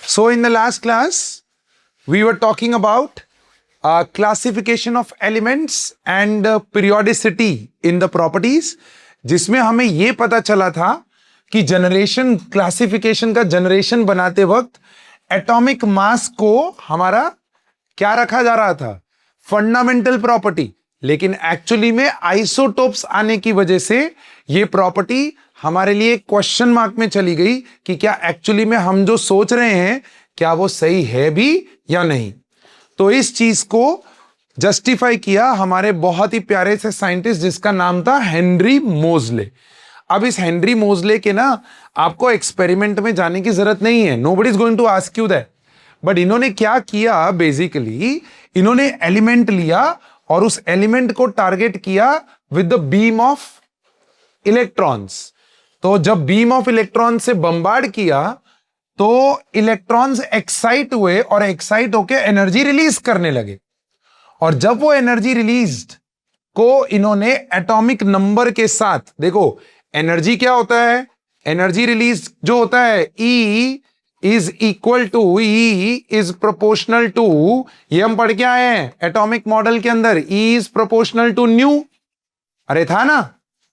So in the last class, we were talking about classification of elements and periodicity in the properties, जिसमें हमें यह पता चला था कि जनरेशन क्लासिफिकेशन का जनरेशन बनाते वक्त एटॉमिक मास को हमारा क्या रखा जा रहा था, फंडामेंटल प्रॉपर्टी। लेकिन एक्चुअली में आइसोटोप्स आने की वजह से ये प्रॉपर्टी हमारे लिए क्वेश्चन मार्क में चली गई कि क्या एक्चुअली में हम जो सोच रहे हैं क्या वो सही है भी या नहीं। तो इस चीज को जस्टिफाई किया हमारे बहुत ही प्यारे से साइंटिस्ट जिसका नाम था हेनरी मोजले। अब इस हेनरी मोजले के ना आपको एक्सपेरिमेंट में जाने की जरूरत नहीं है, nobody is going to ask you that. But इन्होंने क्या किया, बेसिकली इन्होंने एलिमेंट लिया और उस एलिमेंट को टारगेट किया with the beam of electrons. तो जब बीम ऑफ इलेक्ट्रॉन से बम्बार्ड किया तो इलेक्ट्रॉन्स एक्साइट हुए और एक्साइट होकर एनर्जी रिलीज करने लगे। और जब वो एनर्जी रिलीज्ड को इन्होंने एटॉमिक नंबर के साथ, देखो एनर्जी क्या होता है, एनर्जी रिलीज जो होता है E is equal to, E is proportional to, ये हम पढ़ के आए हैं एटॉमिक मॉडल के अंदर, E is proportional to nu. अरे था ना।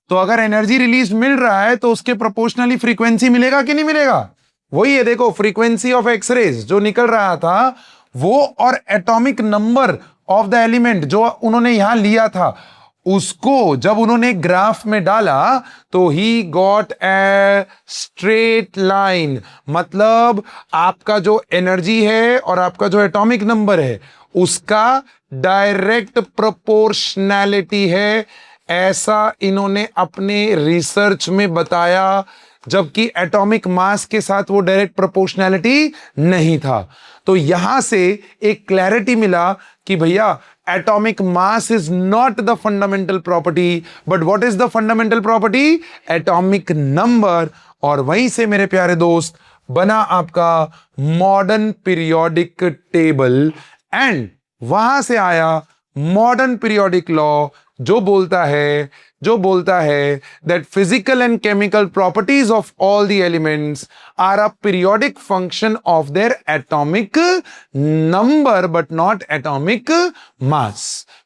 तो अगर एनर्जी रिलीज मिल रहा है तो उसके प्रोपोर्शनली फ्रीक्वेंसी मिलेगा कि नहीं मिलेगा। वही है, देखो फ्रीक्वेंसी ऑफ एक्सरेज जो निकल रहा था वो और atomic number of the element जो उन्होंने यहां लिया था उसको जब उन्होंने ग्राफ में डाला तो he got a straight line. मतलब आपका जो एनर्जी है और आपका जो एटॉमिक नंबर है उसका डायरेक्ट प्रोपोर्शनैलिटी है, ऐसा इन्होंने अपने रिसर्च में बताया। जबकि एटॉमिक मास के साथ वो डायरेक्ट प्रोपोर्शनैलिटी नहीं था। तो यहां से एक क्लैरिटी मिला कि भैया atomic mass is not the fundamental property, but what is the fundamental property, atomic number. और वहीं से मेरे प्यारे दोस्त बना आपका मॉडर्न पीरियोडिक टेबल, एंड वहां से आया मॉडर्न पीरियोडिक लॉ जो बोलता है that physical and chemical properties of all the elements are a periodic function of their atomic number but not atomic mass.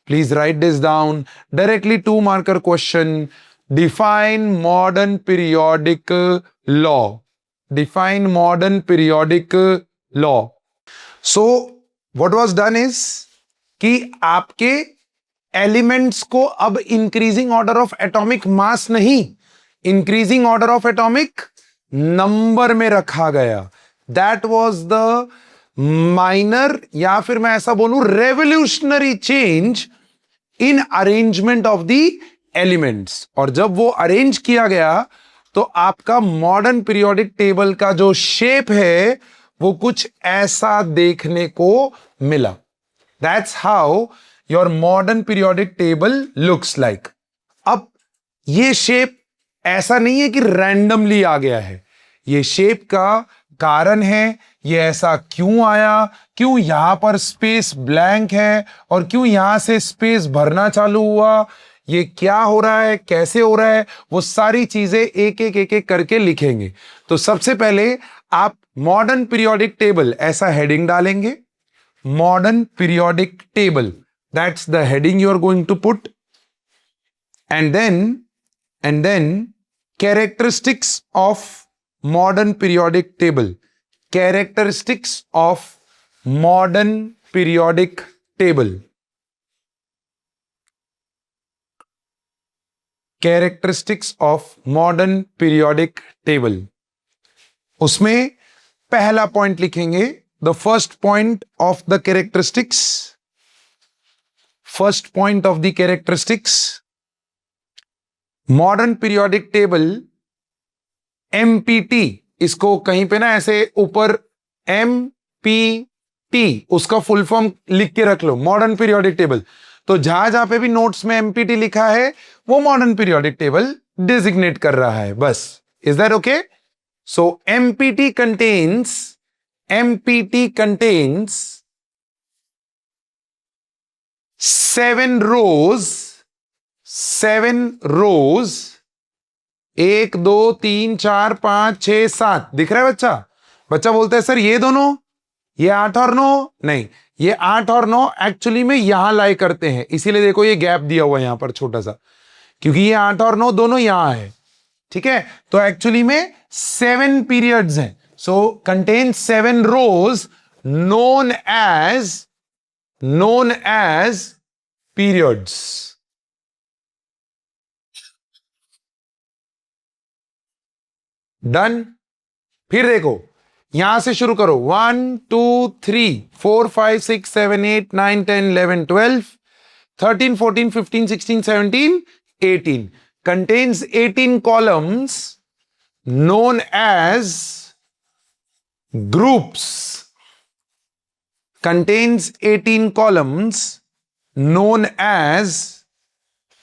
Please write this down. Directly 2 marker question. Define modern periodic law. Define modern periodic law. So what was done is कि आपके elements को अब increasing order of atomic mass नहीं, increasing order of atomic number में रखा गया। That was the minor, या फिर मैं ऐसा बोलूं revolutionary change in arrangement of the elements. और जब वो अरेंज किया गया तो आपका मॉडर्न पीरियोडिक टेबल का जो शेप है वो कुछ ऐसा देखने को मिला। That's how your modern periodic table looks like. अब ये शेप ऐसा नहीं है कि रैंडमली आ गया है, ये शेप का कारण है, ये ऐसा क्यों आया, क्यों यहां पर स्पेस ब्लैंक है और क्यों यहां से स्पेस भरना चालू हुआ, ये क्या हो रहा है, कैसे हो रहा है, वो सारी चीजें एक एक करके लिखेंगे। तो सबसे पहले आप मॉडर्न पीरियोडिक टेबल ऐसा हेडिंग डालेंगे, modern periodic table, that's the heading you are going to put, and then characteristics of modern periodic table, characteristics of modern periodic table, characteristics of modern periodic table। उसमें पहला point लिखेंगे, the first point of the characteristics, first point of the characteristics, modern periodic table MPT, इसको कहीं पे ना ऐसे ऊपर MPT उसका फुल फॉर्म लिख के रख लो, मॉडर्न पीरियोडिक टेबल। तो जहां पे भी नोट्स में MPT लिखा है वो मॉडर्न पीरियोडिक टेबल डिजिग्नेट कर रहा है बस। Is that okay? So MPT contains 7 rows, 1 2 3 4 5 6 7, दिख रहा है बच्चा? बच्चा बोलता है सर ये दोनों, ये 8 और 9 नहीं, ये 8 और 9 एक्चुअली में यहां लाई करते हैं, इसीलिए देखो ये गैप दिया हुआ है यहां पर छोटा सा, क्योंकि ये 8 और 9 दोनों यहां है, ठीक है। तो एक्चुअली में 7 पीरियड्स हैं, सो कंटेन 7 रोज नोन एज पीरियड्स। डन। फिर देखो यहां से शुरू करो, 1 2 3 4 5 6 7 8 9 10 11 12 13 14 15 16 17 18 contains 18 columns known as groups, contains 18 columns known as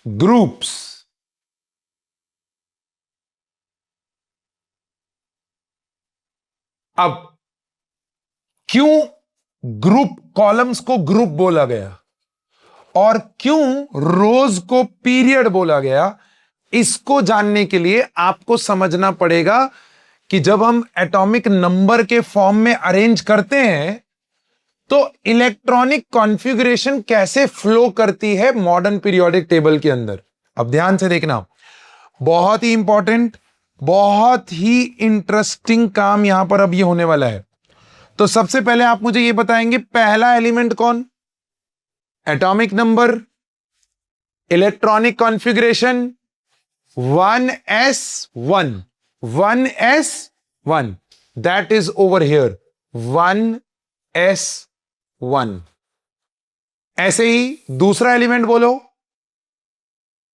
groups। अब क्यों ग्रुप कॉलम्स को ग्रुप बोला गया और क्यों रोज को पीरियड बोला गया, इसको जानने के लिए आपको समझना पड़ेगा कि जब हम एटॉमिक नंबर के फॉर्म में अरेंज करते हैं तो इलेक्ट्रॉनिक कॉन्फ़िगरेशन कैसे फ्लो करती है मॉडर्न पीरियोडिक टेबल के अंदर। अब ध्यान से देखना, बहुत ही इंपॉर्टेंट, बहुत ही इंटरेस्टिंग काम यहां पर अब ये होने वाला है। तो सबसे पहले आप मुझे ये बताएंगे पहला एलिमेंट कौन, atomic number, electronic configuration 1s1, 1s1, that is over here 1s1। ऐसे ही दूसरा एलिमेंट बोलो,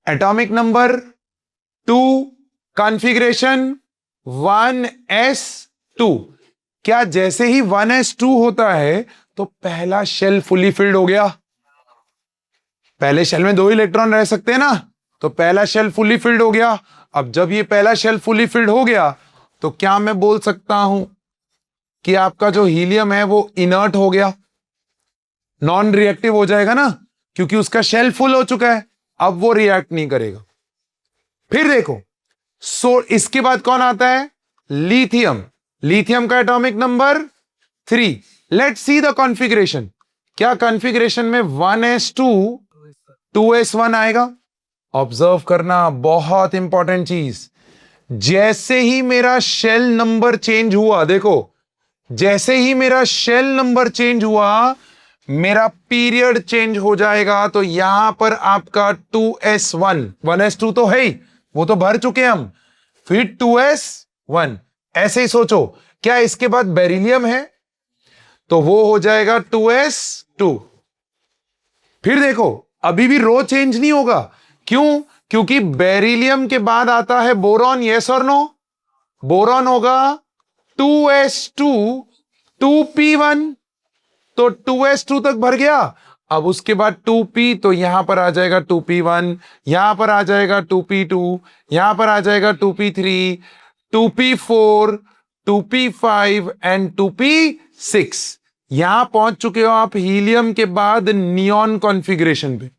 एटॉमिक नंबर 2, कॉन्फ़िगरेशन 1s2। क्या जैसे ही 1s2 होता है तो पहला शेल फुली फिल्ड हो गया? पहले शेल में 2 इलेक्ट्रॉन रह सकते हैं ना, तो पहला शेल फुली फिल्ड हो गया। अब जब ये पहला शेल फुली फिल्ड हो गया तो क्या मैं बोल सकता हूं कि आपका जो हीलियम है वो इनर्ट हो गया, नॉन रिएक्टिव हो जाएगा ना, क्योंकि उसका शेल फुल हो चुका है, अब वो रिएक्ट नहीं करेगा। फिर देखो इसके बाद कौन आता है, लिथियम। लिथियम का atomic number 3। Let's see the configuration. क्या कॉन्फ़िगरेशन में 1s2 2s1 आएगा? ऑब्जर्व करना, बहुत इंपॉर्टेंट चीज, जैसे ही मेरा शेल नंबर चेंज हुआ, देखो जैसे ही मेरा शेल नंबर चेंज हुआ मेरा पीरियड चेंज हो जाएगा। तो यहां पर आपका 2s1, 1s2 तो है ही, वो तो भर चुके हम, फिर 2s1। ऐसे ही सोचो, क्या इसके बाद बेरिलियम है तो वो हो जाएगा 2s2। फिर देखो अभी भी रो चेंज नहीं होगा, क्यों? क्योंकि बेरिलियम के बाद आता है बोरॉन, यस और नो? बोरॉन होगा 2s2 2p1, तो 2s2 तक भर गया। अब उसके बाद 2p, तो यहां पर आ जाएगा 2p1, यहां पर आ जाएगा 2p2, यहां पर आ जाएगा 2p3, 2p4, 2p5 and 2p6। यहां पहुंच चुके हो आप हीलियम के बाद नियॉन कॉन्फ़िगरेशन पे।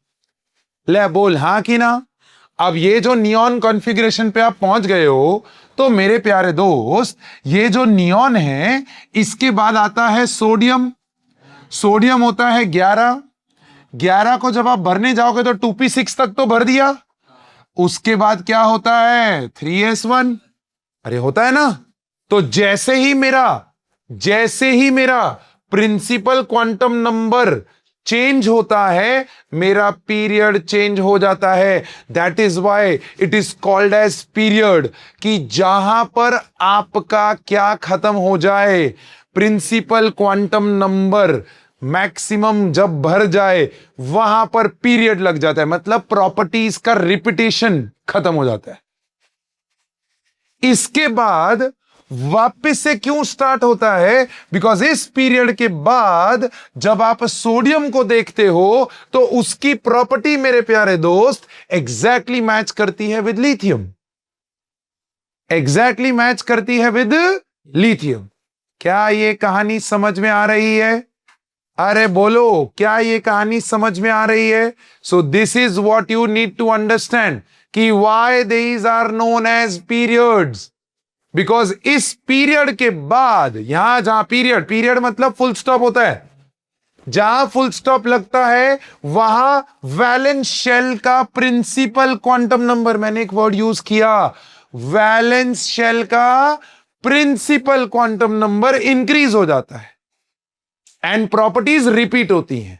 ले बोल हां कि ना? अब ये जो नियॉन कॉन्फ़िगरेशन पे आप पहुंच गए हो, तो मेरे प्यारे दोस्त ये जो नियॉन है इसके बाद आता है सोडियम। सोडियम होता है 11। 11 को जब आप भरने जाओगे तो 2p6 तक तो भर दिया। उसके बाद क्या होता है 3s1, अरे होता है ना। तो जैसे ही मेरा प्रिंसिपल क्वांटम नंबर चेंज होता है मेरा पीरियड चेंज हो जाता है। That is why it is called as period, कि जहां पर आपका क्या खत्म हो जाए, प्रिंसिपल क्वांटम नंबर मैक्सिमम जब भर जाए वहां पर पीरियड लग जाता है, मतलब प्रॉपर्टीज का रिपीटेशन खत्म हो जाता है। इसके बाद वापस से क्यों स्टार्ट होता है? बिकॉज इस पीरियड के बाद जब आप सोडियम को देखते हो तो उसकी प्रॉपर्टी मेरे प्यारे दोस्त एग्जैक्टली मैच करती है विद लिथियम, एग्जैक्टली मैच करती है विद लिथियम। क्या ये कहानी समझ में आ रही है? अरे बोलो, क्या ये कहानी समझ में आ रही है? So this is what you need to understand कि why these are known as periods. Because इस पीरियड के बाद यहां जहां पीरियड पीरियड मतलब फुल स्टॉप होता है, जहां फुल स्टॉप लगता है वहां वैलेंस शेल का प्रिंसिपल क्वांटम नंबर, मैंने एक वर्ड यूज किया, वैलेंस शेल का प्रिंसिपल क्वांटम नंबर इंक्रीज हो जाता है एंड प्रॉपर्टीज रिपीट होती हैं।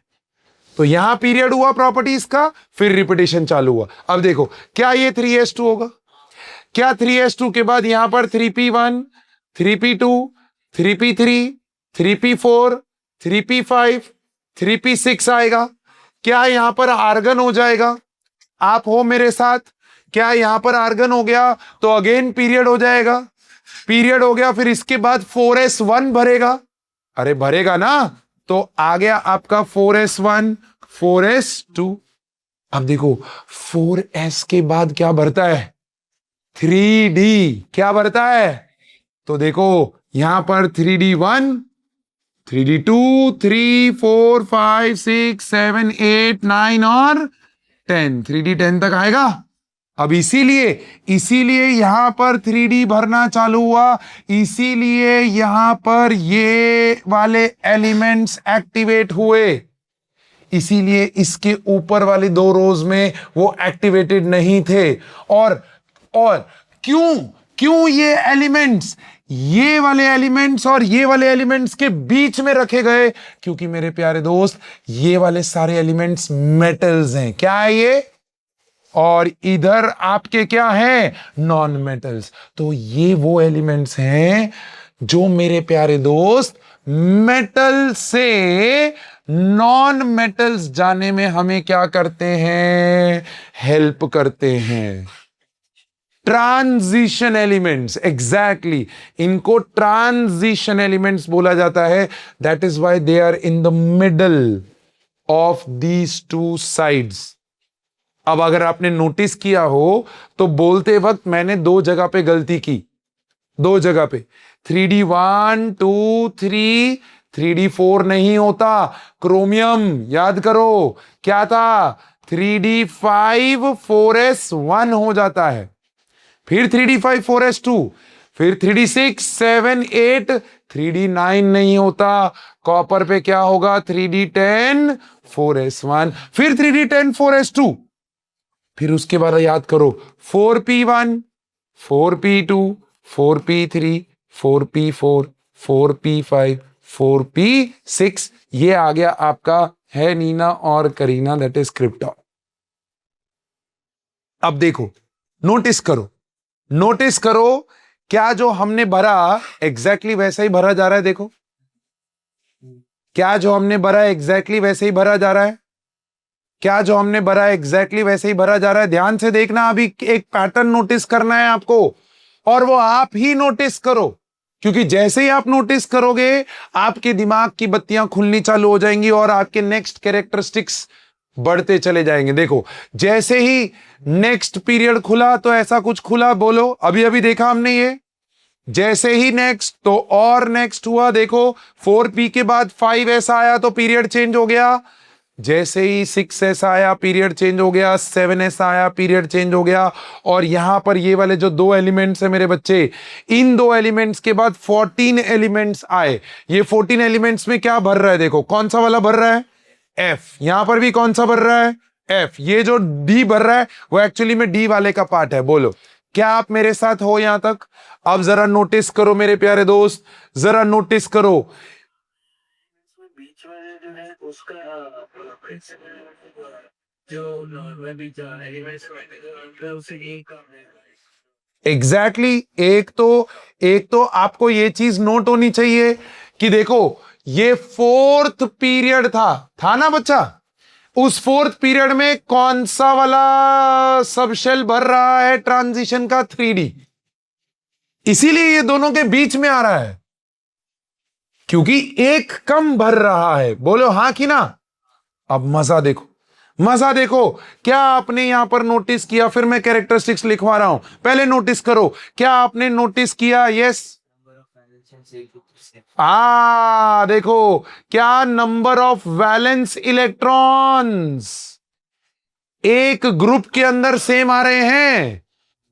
तो यहां पीरियड हुआ प्रॉपर्टीज का, फिर रिपीटेशन चालू हुआ। अब देखो क्या ये 3s2 होगा? क्या 3s2 के बाद यहां पर 3p1, 3p2, 3p3, 3p4, 3p5, 3p6 आएगा? क्या यहां पर आर्गन हो जाएगा? आप हो मेरे साथ? क्या यहां पर आर्गन हो गया तो अगेन पीरियड हो जाएगा? पीरियड हो गया, फिर इसके बाद 4s1 भरेगा। अरे भरेगा ना, तो आ गया आपका 4s1, 4s2। अब देखो 4s के बाद क्या भरता है? 3d। क्या भरता है? तो देखो यहां पर 3d1, 3d2, 3, 4, 5, 6, 7, 8, 9 और 10। 3d10 तक आएगा। अब इसीलिए यहां पर 3d भरना चालू हुआ, इसीलिए यहां पर ये वाले एलिमेंट्स एक्टिवेट हुए, इसीलिए इसके ऊपर वाली दो रोज में वो एक्टिवेटेड नहीं थे। और क्यों क्यों ये एलिमेंट्स, ये वाले एलिमेंट्स और ये वाले एलिमेंट्स के बीच में रखे गए? क्योंकि मेरे प्यारे दोस्त ये वाले सारे एलिमेंट्स मेटल्स हैं। क्या है ये? और इधर आपके क्या है? Non metals. तो ये वो एलिमेंट्स हैं जो मेरे प्यारे दोस्त मेटल से नॉन मेटल्स जाने में हमें क्या करते हैं? हेल्प करते हैं। ट्रांजिशन एलिमेंट्स, एग्जैक्टली, इनको ट्रांजिशन एलिमेंट्स बोला जाता है। That is why they are in the middle of these two sides. अब अगर आपने नोटिस किया हो तो बोलते वक्त मैंने दो जगह पे गलती की, दो जगह पे 3d1, 2, 3, 3d4 नहीं होता, क्रोमियम याद करो क्या था? 3d5, 4s1 हो जाता है, फिर 3d5, 4s2, फिर 3d6, 7, 8, 3d9 नहीं होता, कॉपर पे क्या होगा? 3d10, 4s1, फिर 3d10, 4s2, फिर उसके बाद याद करो 4p1, 4p2, 4p3, 4p4, 4p5, 4p6। ये आ गया आपका है नीना और करीना, दैट इज क्रिप्टॉन। अब देखो नोटिस करो, नोटिस करो क्या जो हमने भरा एग्जैक्टली वैसा ही भरा जा रहा है? देखो क्या जो हमने भरा एग्जैक्टली वैसे ही भरा जा रहा है? क्या जो हमने भरा एग्जैक्टली वैसे ही भरा जा रहा है? ध्यान से देखना, अभी एक पैटर्न नोटिस करना है आपको, और वो आप ही नोटिस करो, क्योंकि जैसे ही आप नोटिस करोगे आपके दिमाग की बत्तियां खुलनी चालू हो जाएंगी और आपके नेक्स्ट कैरेक्टरिस्टिक्स बढ़ते चले जाएंगे। देखो जैसे ही नेक्स्ट पीरियड खुला तो ऐसा कुछ खुला, बोलो अभी अभी देखा हमने ये, जैसे ही नेक्स्ट तो और नेक्स्ट हुआ, देखो 4p के बाद 5s आया तो पीरियड चेंज हो गया, जैसे ही 6s आया पीरियड चेंज हो गया, 7s आया पीरियड चेंज हो गया, और यहां पर ये वाले जो दो एलिमेंट्स है मेरे बच्चे, इन दो एलिमेंट्स के बाद 14 एलिमेंट्स आए। ये 14 एलिमेंट्स में क्या भर रहा है? देखो कौन सा वाला भर रहा है? F। यहां पर भी कौन सा भर रहा है? F। ये जो D भर रहा है वो एक्चुअली में D वाले का पार्ट है। बोलो क्या आप मेरे साथ हो यहां तक? अब जरा नोटिस करो मेरे प्यारे दोस्त, जरा नोटिस करो, बीच में जो है उसका जो नॉर्मल एलिमेंट्स उसे एक काम है। एग्जैक्टली एक तो आपको ये चीज नोट होनी चाहिए कि देखो ये फोर्थ पीरियड था ना बच्चा? उस फोर्थ पीरियड में कौन सा वाला सब शेल भर रहा है ट्रांजिशन का? 3D। इसीलिए ये दोनों के बीच में आ रहा है, क्योंकि एक कम भर रहा है। बोलो हाँ कि ना? अब मजा देखो, मजा देखो, क्या आपने यहां पर नोटिस किया? फिर मैं कैरेक्टरिस्टिक्स लिखवा रहा हूं, पहले नोटिस करो, क्या आपने नोटिस किया? यस, देखो क्या नंबर ऑफ वैलेंस इलेक्ट्रॉन्स एक ग्रुप के अंदर सेम आ रहे हैं,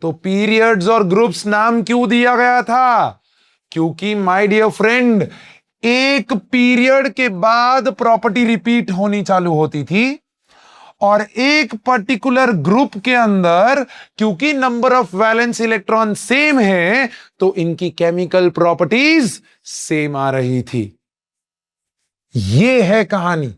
तो पीरियड्स और ग्रुप्स नाम क्यों दिया गया था? क्योंकि माय डियर फ्रेंड, एक पीरियड के बाद प्रॉपर्टी रिपीट होनी चालू होती थी, और एक पर्टिकुलर ग्रुप के अंदर क्योंकि number of valence electron same है, तो इनकी केमिकल प्रॉपर्टीज सेम आ रही थी। यह है कहानी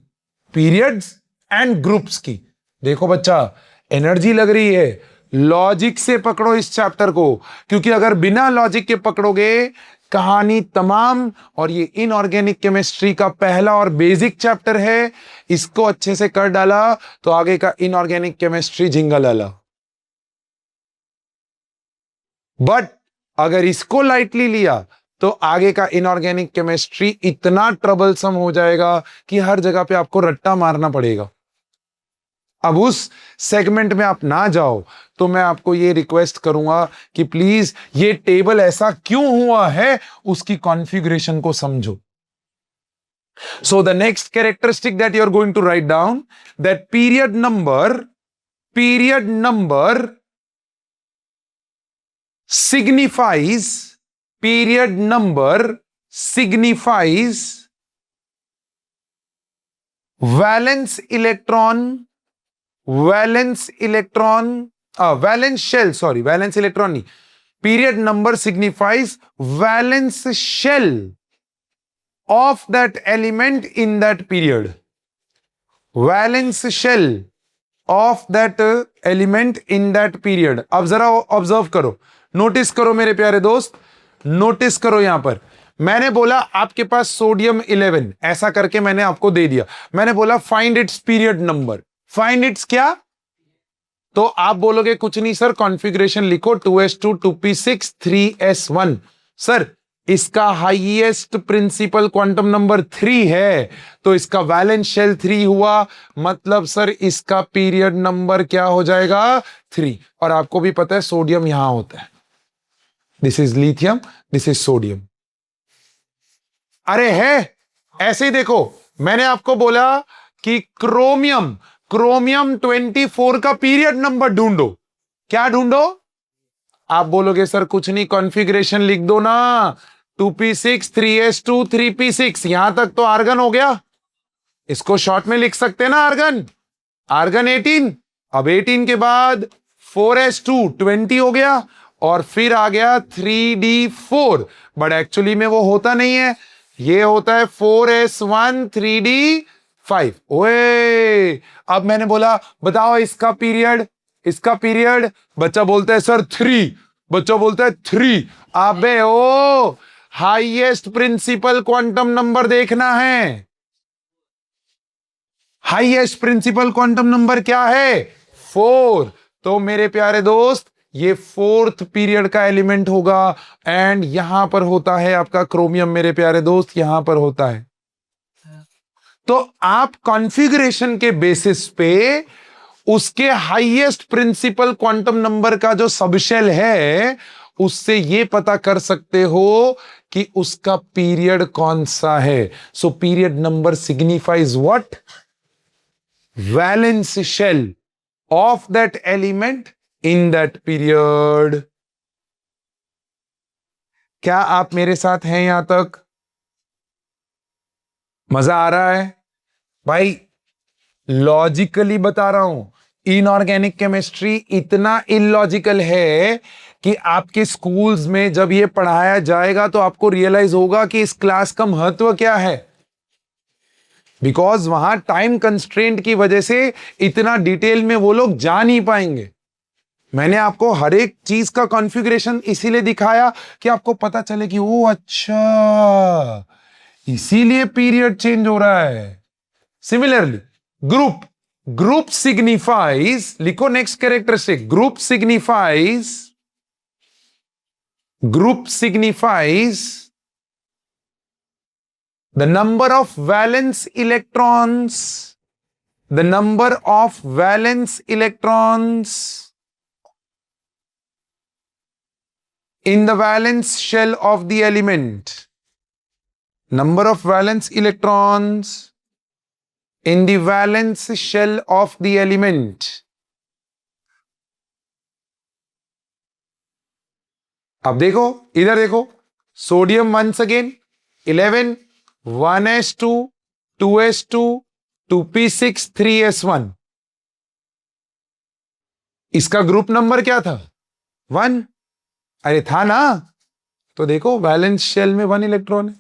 पीरियड्स एंड ग्रुप्स की। देखो बच्चा, एनर्जी लग रही है, लॉजिक से पकड़ो इस चैप्टर को, क्योंकि अगर बिना लॉजिक के पकड़ोगे कहानी तमाम, और ये इनऑर्गेनिक केमिस्ट्री का पहला और बेसिक चैप्टर है, इसको अच्छे से कर डाला तो आगे का इनऑर्गेनिक केमिस्ट्री झिंगा लाला। बट अगर इसको लाइटली लिया तो आगे का इनऑर्गेनिक केमिस्ट्री इतना ट्रबलसम हो जाएगा कि हर जगह पे आपको रट्टा मारना पड़ेगा। अब उस सेगमेंट में आप ना जाओ, तो मैं आपको ये रिक्वेस्ट करूंगा कि प्लीज ये टेबल ऐसा क्यों हुआ है उसकी कॉन्फ़िगरेशन को समझो। So the next characteristic that you are going to write down, that period number signifies valence electron नहीं, period number signifies valence shell of that element in that period, valence shell of that element in that period। अब जरा observe करो, notice करो मेरे प्यारे दोस्त, notice करो। यहां पर मैंने बोला आपके पास सोडियम 11 ऐसा करके मैंने आपको दे दिया, मैंने बोला find its period number, find its क्या? तो आप बोलोगे कुछ नहीं सर, कॉन्फ़िगरेशन लिखो 2s2 2p6 3s1। सर इसका हाईएस्ट प्रिंसिपल क्वांटम नंबर 3 है, तो इसका वैलेंस शेल 3 हुआ, मतलब सर इसका पीरियड नंबर क्या हो जाएगा? 3। और आपको भी पता है सोडियम यहां होता है, this is lithium, this is sodium. अरे है ऐसे ही, देखो मैंने आपको बोला कि क्रोमियम 24 का पीरियड नंबर ढूंढो। क्या ढूंढो? आप बोलोगे सर कुछ नहीं, कॉन्फ़िगरेशन लिख दो ना, 2p6 3s2 3p6, यहां तक तो आर्गन हो गया, इसको शॉर्ट में लिख सकते हैं ना, आर्गन 18। अब 18 के बाद 4s2 20 हो गया, और फिर आ गया 3d4, बट एक्चुअली में वो होता नहीं है, ये होता है 4s1 3d5। ओए, अब मैंने बोला बताओ इसका पीरियड, बच्चा बोलता है सर 3, बच्चा बोलता है 3। अबे ओ, हाईएस्ट प्रिंसिपल क्वांटम नंबर देखना है, हाईएस्ट प्रिंसिपल क्वांटम नंबर क्या है? 4। तो मेरे प्यारे दोस्त ये 4th पीरियड का एलिमेंट होगा, एंड यहां पर होता है आपका क्रोमियम, मेरे प्यारे दोस्त यहां पर होता है। तो आप कॉन्फ़िगरेशन के बेसिस पे उसके हाईएस्ट प्रिंसिपल क्वांटम नंबर का जो सबशेल है उससे ये पता कर सकते हो कि उसका पीरियड कौन सा है। So period number signifies what? Valence shell of that element in that period. क्या आप मेरे साथ हैं यहां तक? मजा आ रहा है भाई? लॉजिकली बता रहा हूं, इनऑर्गेनिक केमिस्ट्री इतना इलॉजिकल है कि आपके स्कूल्स में जब ये पढ़ाया जाएगा तो आपको रियलाइज होगा कि इस क्लास का महत्व क्या है, बिकॉज वहां टाइम कंस्ट्रेंट की वजह से इतना डिटेल में वो लोग जा नहीं पाएंगे। मैंने आपको हर एक चीज का कॉन्फ़िगरेशन इसीलिए दिखाया कि आपको पता चले कि ओ अच्छा, इसीलिए पीरियड चेंज हो रहा है। सिमिलरली ग्रुप सिग्निफाइज, लिखो next characteristic, group signifies the number of valence electrons in the valence shell of the element, number of valence electrons in the valence shell of the element अब देखो, इधर देखो, sodium once again 11, 1s2, 2s2, 2p6, 3s1। इसका group number क्या था? 1। अरे था ना? तो देखो वैलेंस शेल में 1 इलेक्ट्रॉन है।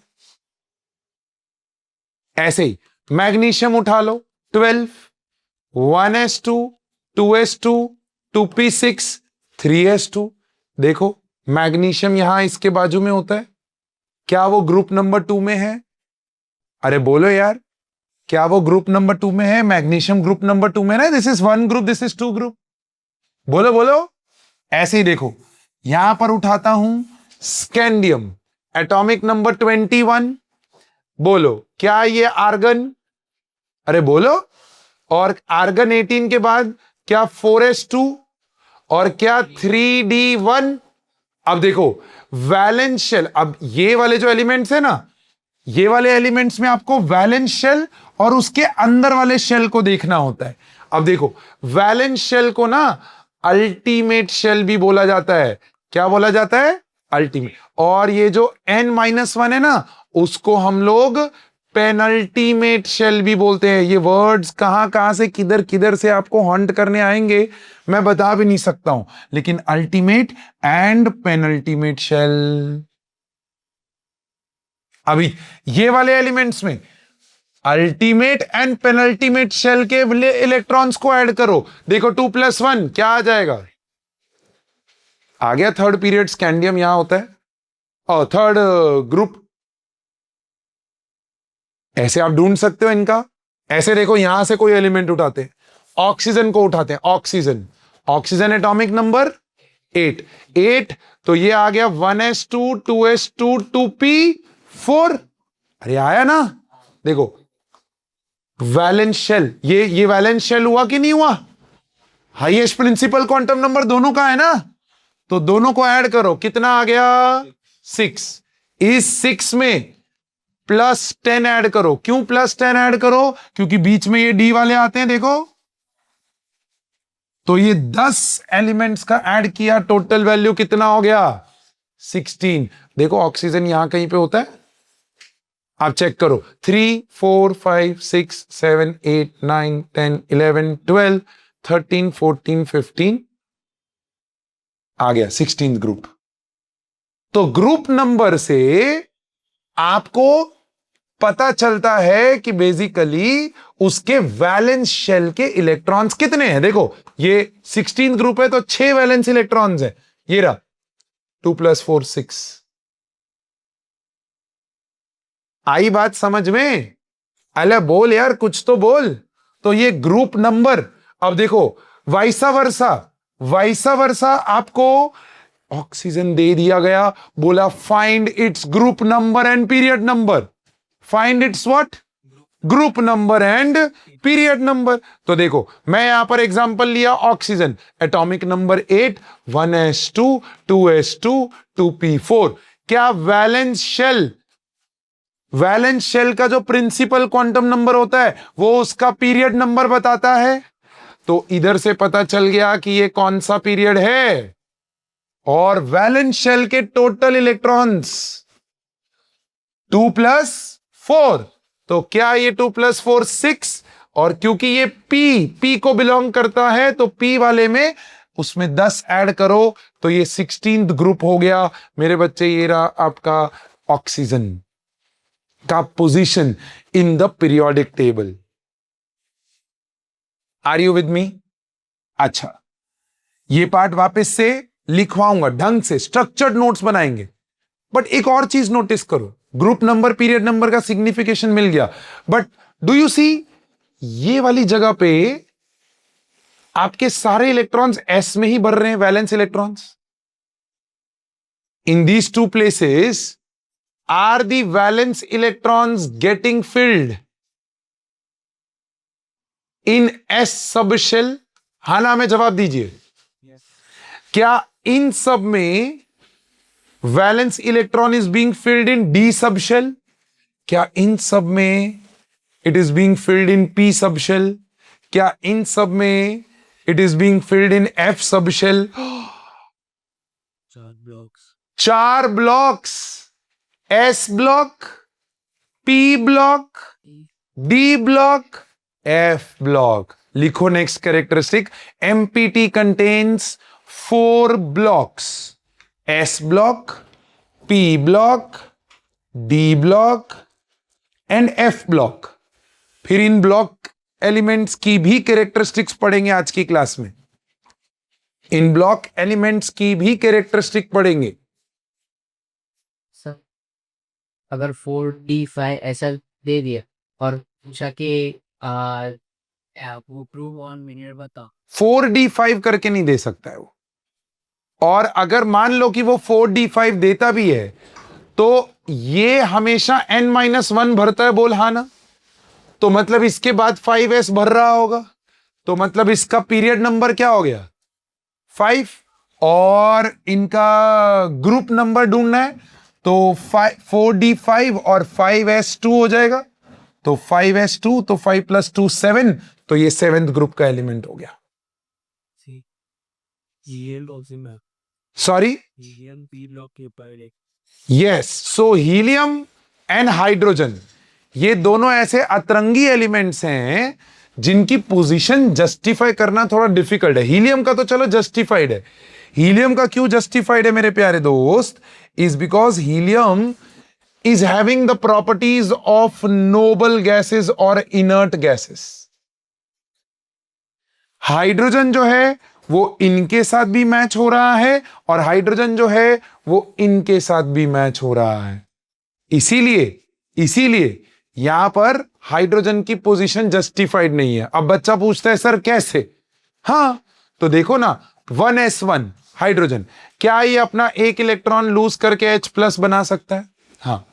ऐसे ही मैग्नीशियम उठा लो, 12, 1s2, 2s2, 2p6, 3s2। देखो मैग्नीशियम यहां इसके बाजू में होता है, क्या वो ग्रुप नंबर 2 में है? अरे बोलो यार, क्या वो ग्रुप नंबर 2 में है? मैग्नीशियम ग्रुप नंबर 2 में ना, this is 1 group, this is 2 group. बोलो बोलो। ऐसे ही देखो, यहां पर उठाता हूं स्कैंडियम, एटॉमिक नंबर 21। बोलो क्या ये आर्गन? अरे बोलो। और आर्गन 18 के बाद क्या 4s2 और क्या 3d1? अब देखो वैलेंस शेल, अब ये वाले जो एलिमेंट्स है ना, ये वाले एलिमेंट्स में आपको वैलेंस शेल और उसके अंदर वाले शेल को देखना होता है। अब देखो वैलेंस शेल को ना अल्टीमेट शेल भी बोला जाता है। क्या बोला जाता है? अल्टीमेट। और ये जो n-1 है ना, उसको हम लोग पेनल्टीमेट शेल भी बोलते हैं। ये वर्ड्स कहां कहां से किधर किधर से आपको हॉन्ट करने आएंगे मैं बता भी नहीं सकता हूं, लेकिन अल्टीमेट एंड पेनल्टीमेट शेल। अभी ये वाले एलिमेंट्स में अल्टीमेट एंड पेनल्टीमेट शेल के इलेक्ट्रॉन्स को ऐड करो। देखो 2 + 1 क्या आ जाएगा? आ गया थर्ड पीरियड स्कैंडियम यहां होता है, और थर्ड ग्रुप। ऐसे आप ढूंढ सकते हो इनका। ऐसे देखो यहां से कोई एलिमेंट उठाते हैं, ऑक्सीजन को उठाते हैं, ऑक्सीजन, ऑक्सीजन एटॉमिक नंबर 8, 8। तो ये आ गया 1s2, 2s2, 2p4। अरे आया ना? देखो वैलेंस शेल, ये वैलेंस शेल हुआ कि नहीं हुआ? हाईएस्ट प्रिंसिपल क्वांटम नंबर दोनों का है ना, तो दोनों को ऐड करो, कितना आ गया? 6। इस 6 में +10 ऐड करो। क्यों +10 ऐड करो? क्योंकि बीच में ये डी वाले आते हैं, देखो। तो ये 10 एलिमेंट्स का ऐड किया, टोटल वैल्यू कितना हो गया? 16। देखो ऑक्सीजन यहां कहीं पे होता है, आप चेक करो। 3, 4, 5, 6, 7, 8, 9, 10, 11, 12, 13, 14, 15, आ गया 16th ग्रुप। तो ग्रुप नंबर से आपको पता चलता है कि बेसिकली उसके वैलेंस शेल के इलेक्ट्रॉन्स कितने हैं। देखो ये 16th ग्रुप है तो 6 वैलेंस इलेक्ट्रॉन्स है, ये रहा 2 + 4, 6। आई बात समझ में? अरे बोल यार, कुछ तो बोल। तो ये ग्रुप नंबर। अब देखो वाइसा वर्सा, वाइसा वर्सा आपको ऑक्सीजन दे दिया गया, बोला find its group number and period number. Find its what? Group number and period number. तो देखो मैं यहां पर एग्जांपल लिया oxygen, atomic number 8, 1s2, 2s2, 2p4। क्या वैलेंस शेल, वैलेंस शेल का जो प्रिंसिपल क्वांटम नंबर होता है वो उसका पीरियड नंबर बताता है। तो इधर से पता चल गया कि ये कौन सा पीरियड है। और वैलेंस शेल के टोटल इलेक्ट्रॉन्स 2 + 4। तो क्या ये 2 + 4 6? और क्योंकि ये पी को बिलोंग करता है तो पी वाले में उसमें 10 ऐड करो, तो ये 16th ग्रुप हो गया मेरे बच्चे। ये रहा आपका ऑक्सीजन का position in the periodic table. Are you with me? अच्छा, ये पार्ट वापस से लिखवाऊंगा, ढंग से स्ट्रक्चर्ड नोट्स बनाएंगे। बट एक और चीज नोटिस करो, ग्रुप नंबर पीरियड नंबर का सिग्निफिकेशन मिल गया, बट डू यू सी ये वाली जगह पे आपके सारे इलेक्ट्रॉन्स एस में ही भर रहे हैं, valence electrons. In these 2 places are the valence electrons getting filled in s subshell? हाँ ना में जवाब दीजिए। क्या इन सब में valence electron is being filled in d subshell? क्या इन सब में it is being filled in p subshell? क्या इन सब में it is being filled in f subshell? 4 blocks. 4 blocks, s block, p block, d block, f block. लिखो next characteristic, MPT contains 4 blocks, s block, p block, d block and f block. फिर इन block elements की भी characteristics पढ़ेंगे आज की class में। इन block elements की भी कैरेक्टरिस्टिक पढ़ेंगे। सर अगर 4D5 ऐसा दे दिया और पूछा कि वो प्रूव ऑन मिनियर बता 4D5 करके नहीं दे सकता है वो। और अगर मान लो कि वो 4D5 देता भी है तो ये हमेशा n-1 भरता है, बोल हाँ ना। तो मतलब इसके बाद 5s भर रहा होगा, तो मतलब इसका पीरियड नंबर क्या हो गया 5। और इनका ग्रुप नंबर ढूंढना है तो 4D5 और 5s2 हो जाएगा। तो 5s2 तो 5 + 2 7, तो ये 7th ग्रुप का एलिमेंट हो गया। Sorry, yes. So helium and hydrogen ये दोनों ऐसे अतरंगी एलिमेंट्स हैं जिनकी पोजीशन जस्टिफाई करना थोड़ा डिफिकल्ट है। हीलियम का तो चलो जस्टिफाइड है। हीलियम का क्यों जस्टिफाइड है मेरे प्यारे दोस्त? Is because helium is having the properties of noble gases और inert gases। हाइड्रोजन जो है वो इनके साथ भी मैच हो रहा है और हाइड्रोजन जो है वो इनके साथ भी मैच हो रहा है। इसीलिए यहां पर हाइड्रोजन की पोजीशन जस्टिफाइड नहीं है। अब बच्चा पूछता है सर कैसे? हाँ तो देखो ना, 1s1 हाइड्रोजन, क्या ये अपना एक इलेक्ट्रॉन लूज करके H+ बना सकता है? हाँ।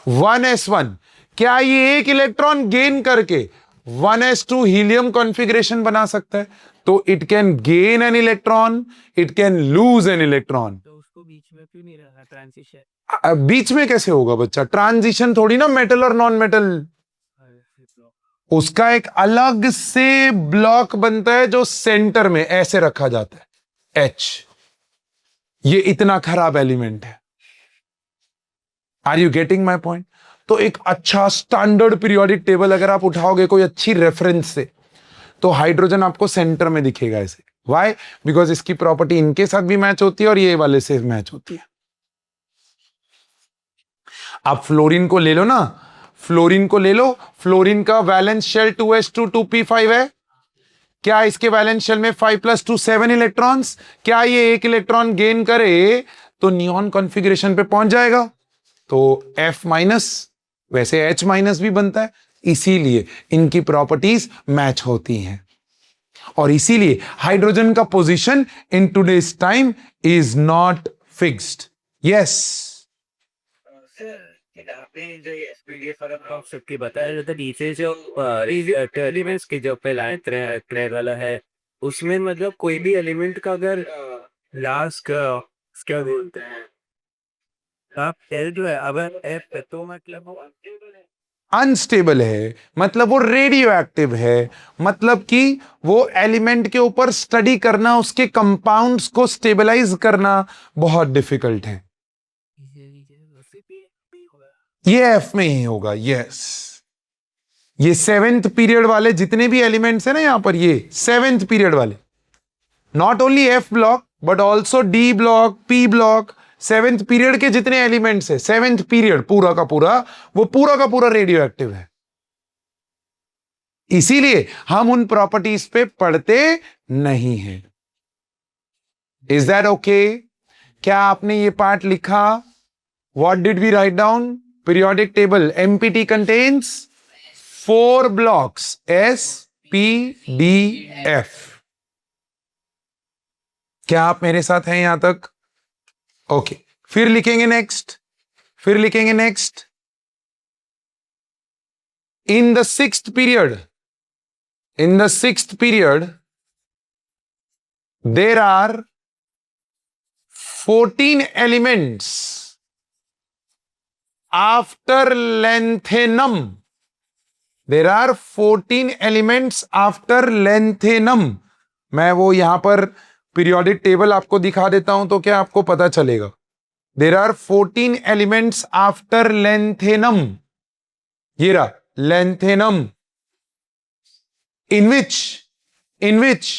1s1 क्या ये एक इलेक्ट्रॉन गेन करके 1s2 हीलियम कॉन्फ़िगरेशन बना सकता है? तो it can gain an electron, it can lose an electron. तो उसको बीच में क्यों नहीं रहा ट्रांजिशन? बीच में कैसे होगा बच्चा? ट्रांजिशन थोड़ी ना मेटल और नॉन मेटल, उसका एक अलग से ब्लॉक बनता है जो सेंटर में ऐसे रखा जाता है, H। ये इतना खराब एलिमेंट है। Are you getting my point? तो एक अच्छा स्टैंडर्ड पीरियोडिक टेबल अगर आप उठाओगे कोई अच्छी रेफरेंस से, तो हाइड्रोजन आपको सेंटर में दिखेगा ऐसे। व्हाई? बिकॉज इसकी प्रॉपर्टी इनके साथ भी मैच होती है और ये वाले से मैच होती है। आप फ्लोरीन को ले लो ना, फ्लोरीन को ले लो। फ्लोरीन का वैलेंस शेल 2s2 2p5 है। क्या इसके वैलेंस शेल में 5 + 2 7 इलेक्ट्रॉन्स? क्या ये एक इलेक्ट्रॉन गेन करे तो नियॉन कॉन्फ़िगरेशन पे पहुंच जाएगा? तो F-, वैसे H- भी बनता है। इसीलिए इनकी प्रॉपर्टीज मैच होती हैं और इसीलिए हाइड्रोजन का position in today's time is not fixed. Yes आपने जो ये SPDF वाला कॉन्सेप्ट की बताया था, नीचे जो एलिमेंट्स के जो पहला ट्रे वाला है, उसमें मतलब कोई भी एलिमेंट का अगर लास्ट का क्या बोलते हैं आप एल जो है अगर एफ है तो मतलब वो unstable है। अनस्टेबल है, मतलब वो रेडियो एक्टिव है, मतलब कि वो एलिमेंट के ऊपर स्टडी करना, उसके कंपाउंड्स को स्टेबलाइज करना बहुत डिफिकल्ट है। ये एफ में ही होगा। यस, ये 7th पीरियड वाले जितने भी एलिमेंट्स है ना यहां पर, ये 7th पीरियड वाले, not only F block but also D block, p block, 7th period के जितने एलिमेंट्स है, 7th पीरियड पूरा का पूरा रेडियो एक्टिव है। इसीलिए हम उन प्रॉपर्टीज पे पढ़ते नहीं हैं। Is that okay? क्या आपने ये पार्ट लिखा? What did we write down? Periodic table MPT contains 4 blocks, S P D F। क्या आप मेरे साथ हैं यहां तक? ओके, फिर लिखेंगे next. In the 6th period there are 14 elements after lanthanum। there are 14 elements after lanthanum। मैं वो यहां पर पीरियोडिक टेबल आपको दिखा देता हूं तो क्या आपको पता चलेगा। There are 14 elements after lanthanum. ये रहा lanthanum. in which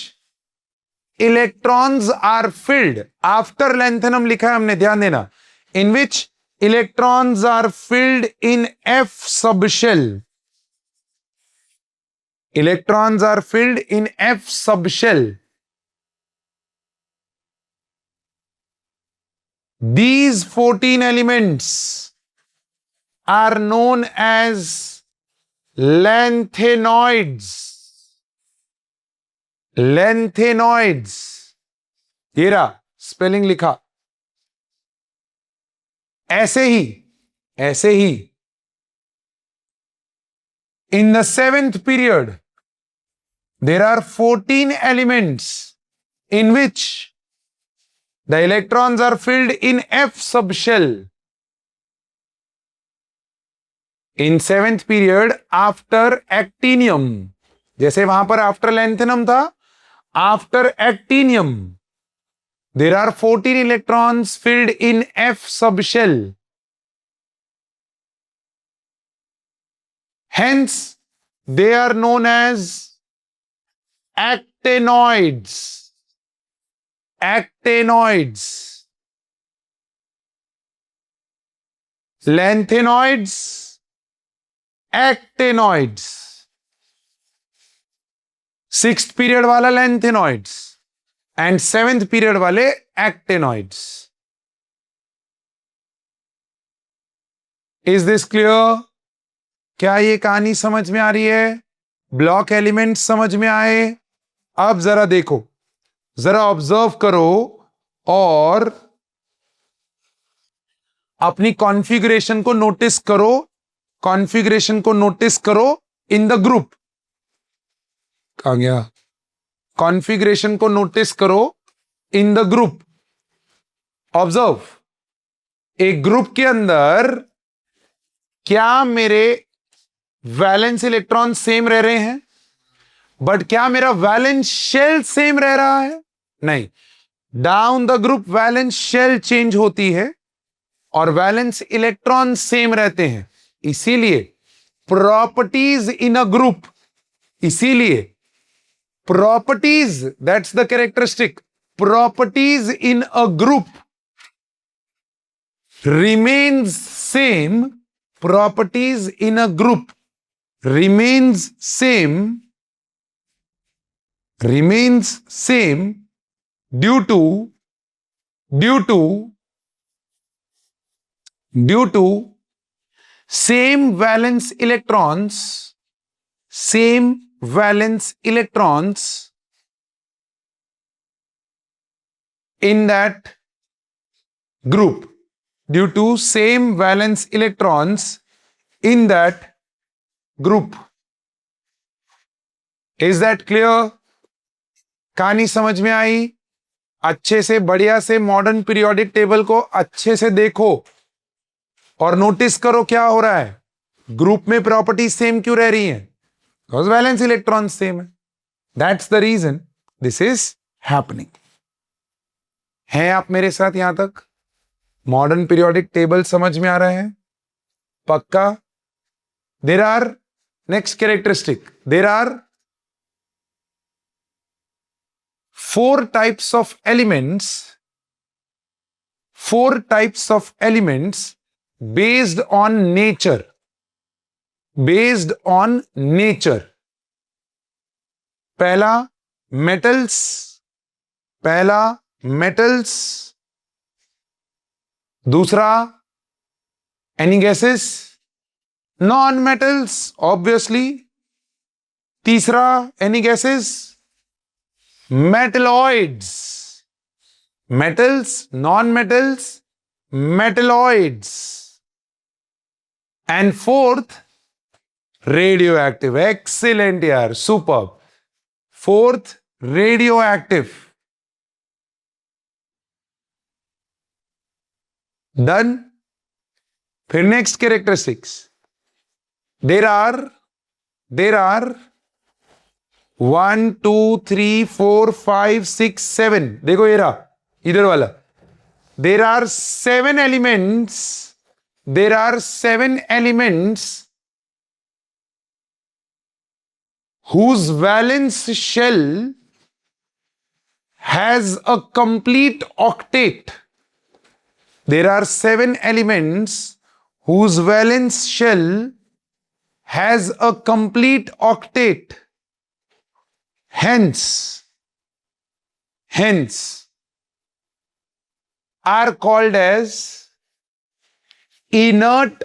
electrons are filled. after lanthanum लिखा है हमने, ध्यान देना. in which electrons are filled in F subshell. electrons are filled in F subshell. These 14 elements are known as lanthanoids. Lanthanoids. ये रहा spelling लिखा. ऐसे ही in the 7th period there are 14 elements in which the electrons are filled in F subshell. In 7th period after actinium, जैसे वहां पर after lanthanum था, after actinium there are 14 electrons filled in F subshell. Hence they are known as actinoids. Actinoids. Lanthanoids, actinoids. 6th period वाला lanthanoids and 7th period वाले actinoids. Is this clear? क्या ये कहानी समझ में आ रही है? ब्लॉक एलिमेंट समझ में आए? अब जरा देखो, जरा ऑब्जर्व करो और अपनी कॉन्फ़िगरेशन को नोटिस करो. कॉन्फ़िगरेशन को नोटिस करो इन द ग्रुप. कहां गया? कॉन्फ़िगरेशन को नोटिस करो इन द ग्रुप. ऑब्जर्व, एक ग्रुप के अंदर क्या मेरे वैलेंस इलेक्ट्रॉन सेम रह रहे हैं? बट क्या मेरा वैलेंस शेल सेम रह रहा है? नहीं. Down the group valence shall change होती है और वैलेंस इलेक्ट्रॉन सेम रहते हैं. इसीलिए प्रॉपर्टीज इन अ ग्रुप, इसीलिए properties, that's the characteristic, properties in a group remains same. Properties in a group remains same due to same valence electrons in that group, due to same valence electrons in that group. Is that clear? कहानी समझ में आई? अच्छे से, बढ़िया से modern periodic table को अच्छे से देखो और नोटिस करो क्या हो रहा है. ग्रुप में प्रॉपर्टी सेम क्यों रह रही हैं? बिकॉज वैलेंस इलेक्ट्रॉन सेम है. That's the reason this is happening. हैं आप मेरे साथ यहां तक? मॉडर्न पीरियोडिक टेबल समझ में आ रहा है? पक्का? There are next characteristic, there are 4 types of elements based on nature. पहला metals, दूसरा any guesses? Non-metals, obviously. तीसरा, any guesses? Metalloids. Metals, non-metals, metalloids. And 4th, radioactive. Excellent, yaar. Superb. 4th, radioactive. Done. फिर next characteristics. There are 1 2 3 4 5 6 7. देखो ये रहा इधर वाला there are 7 elements whose valence shell has a complete octet. There are 7 elements whose valence shell has a complete octet. Hence are called as inert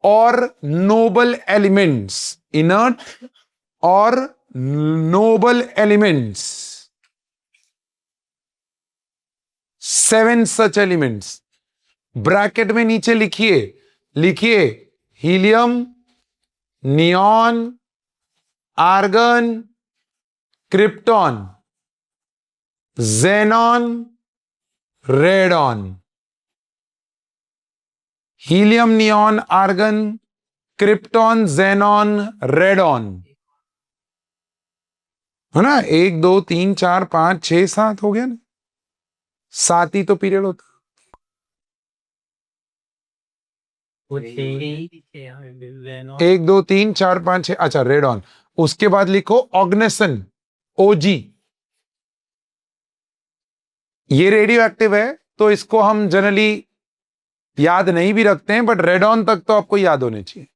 or noble elements. Inert or noble elements. 7 such elements. Bracket में नीचे लिखिए helium, neon, argon, krypton, xenon, radon. Helium, neon, argon, krypton, xenon, radon. है ना? 1 2 3 4 5 6 7 हो गया ना. 7 ही तो period होता. 1 2 3 4 5 6. अच्छा, रेडॉन. उसके बाद लिखो ऑग्नेसन, ओजी. ये रेडियो एक्टिव है तो इसको हम जनरली याद नहीं भी रखते हैं, बट रेडॉन तक तो आपको याद होने चाहिए.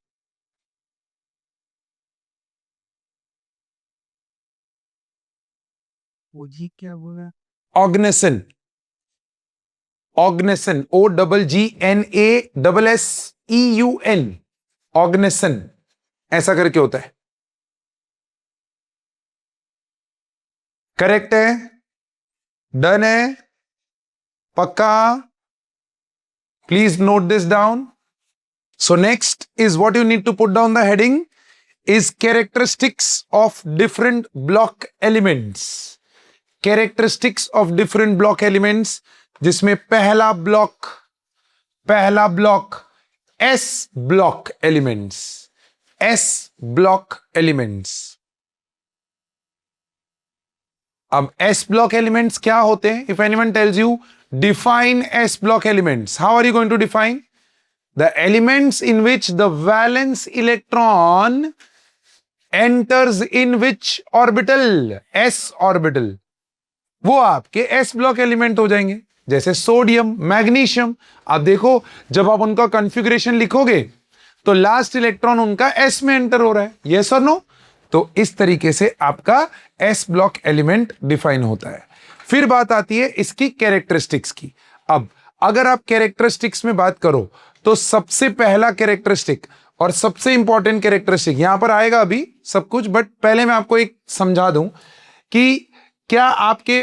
ओजी क्या बोला? ऑग्नेसन, ऑग्नेसन, OGGNASSEUN. ऑग्नेसन ऐसा करके होता है. करेक्ट है? डन है? पक्का? Please note this down. So next is what you need to put down the heading is characteristics of different block elements. Characteristics of different block elements, जिसमें पहला block S block elements. S block elements. अब S block elements क्या होते हैं? If anyone tells you define S block elements, how are you going to define? The elements in which the valence electron enters in which orbital? S orbital. वो आपके S block element हो जाएंगे. जैसे sodium, magnesium. आप देखो जब आप उनका कॉन्फ़िगरेशन लिखोगे तो लास्ट इलेक्ट्रॉन उनका S में एंटर हो रहा है. यस और नो? तो इस तरीके से आपका S ब्लॉक एलिमेंट डिफाइन होता है. फिर बात आती है इसकी कैरेक्टरिस्टिक्स की. अब अगर आप कैरेक्टरिस्टिक्स में बात करो तो सबसे पहला कैरेक्टरिस्टिक और सबसे इंपॉर्टेंट कैरेक्टरिस्टिक यहां पर आएगा अभी सब कुछ, बट पहले मैं आपको एक समझा दूं कि क्या आपके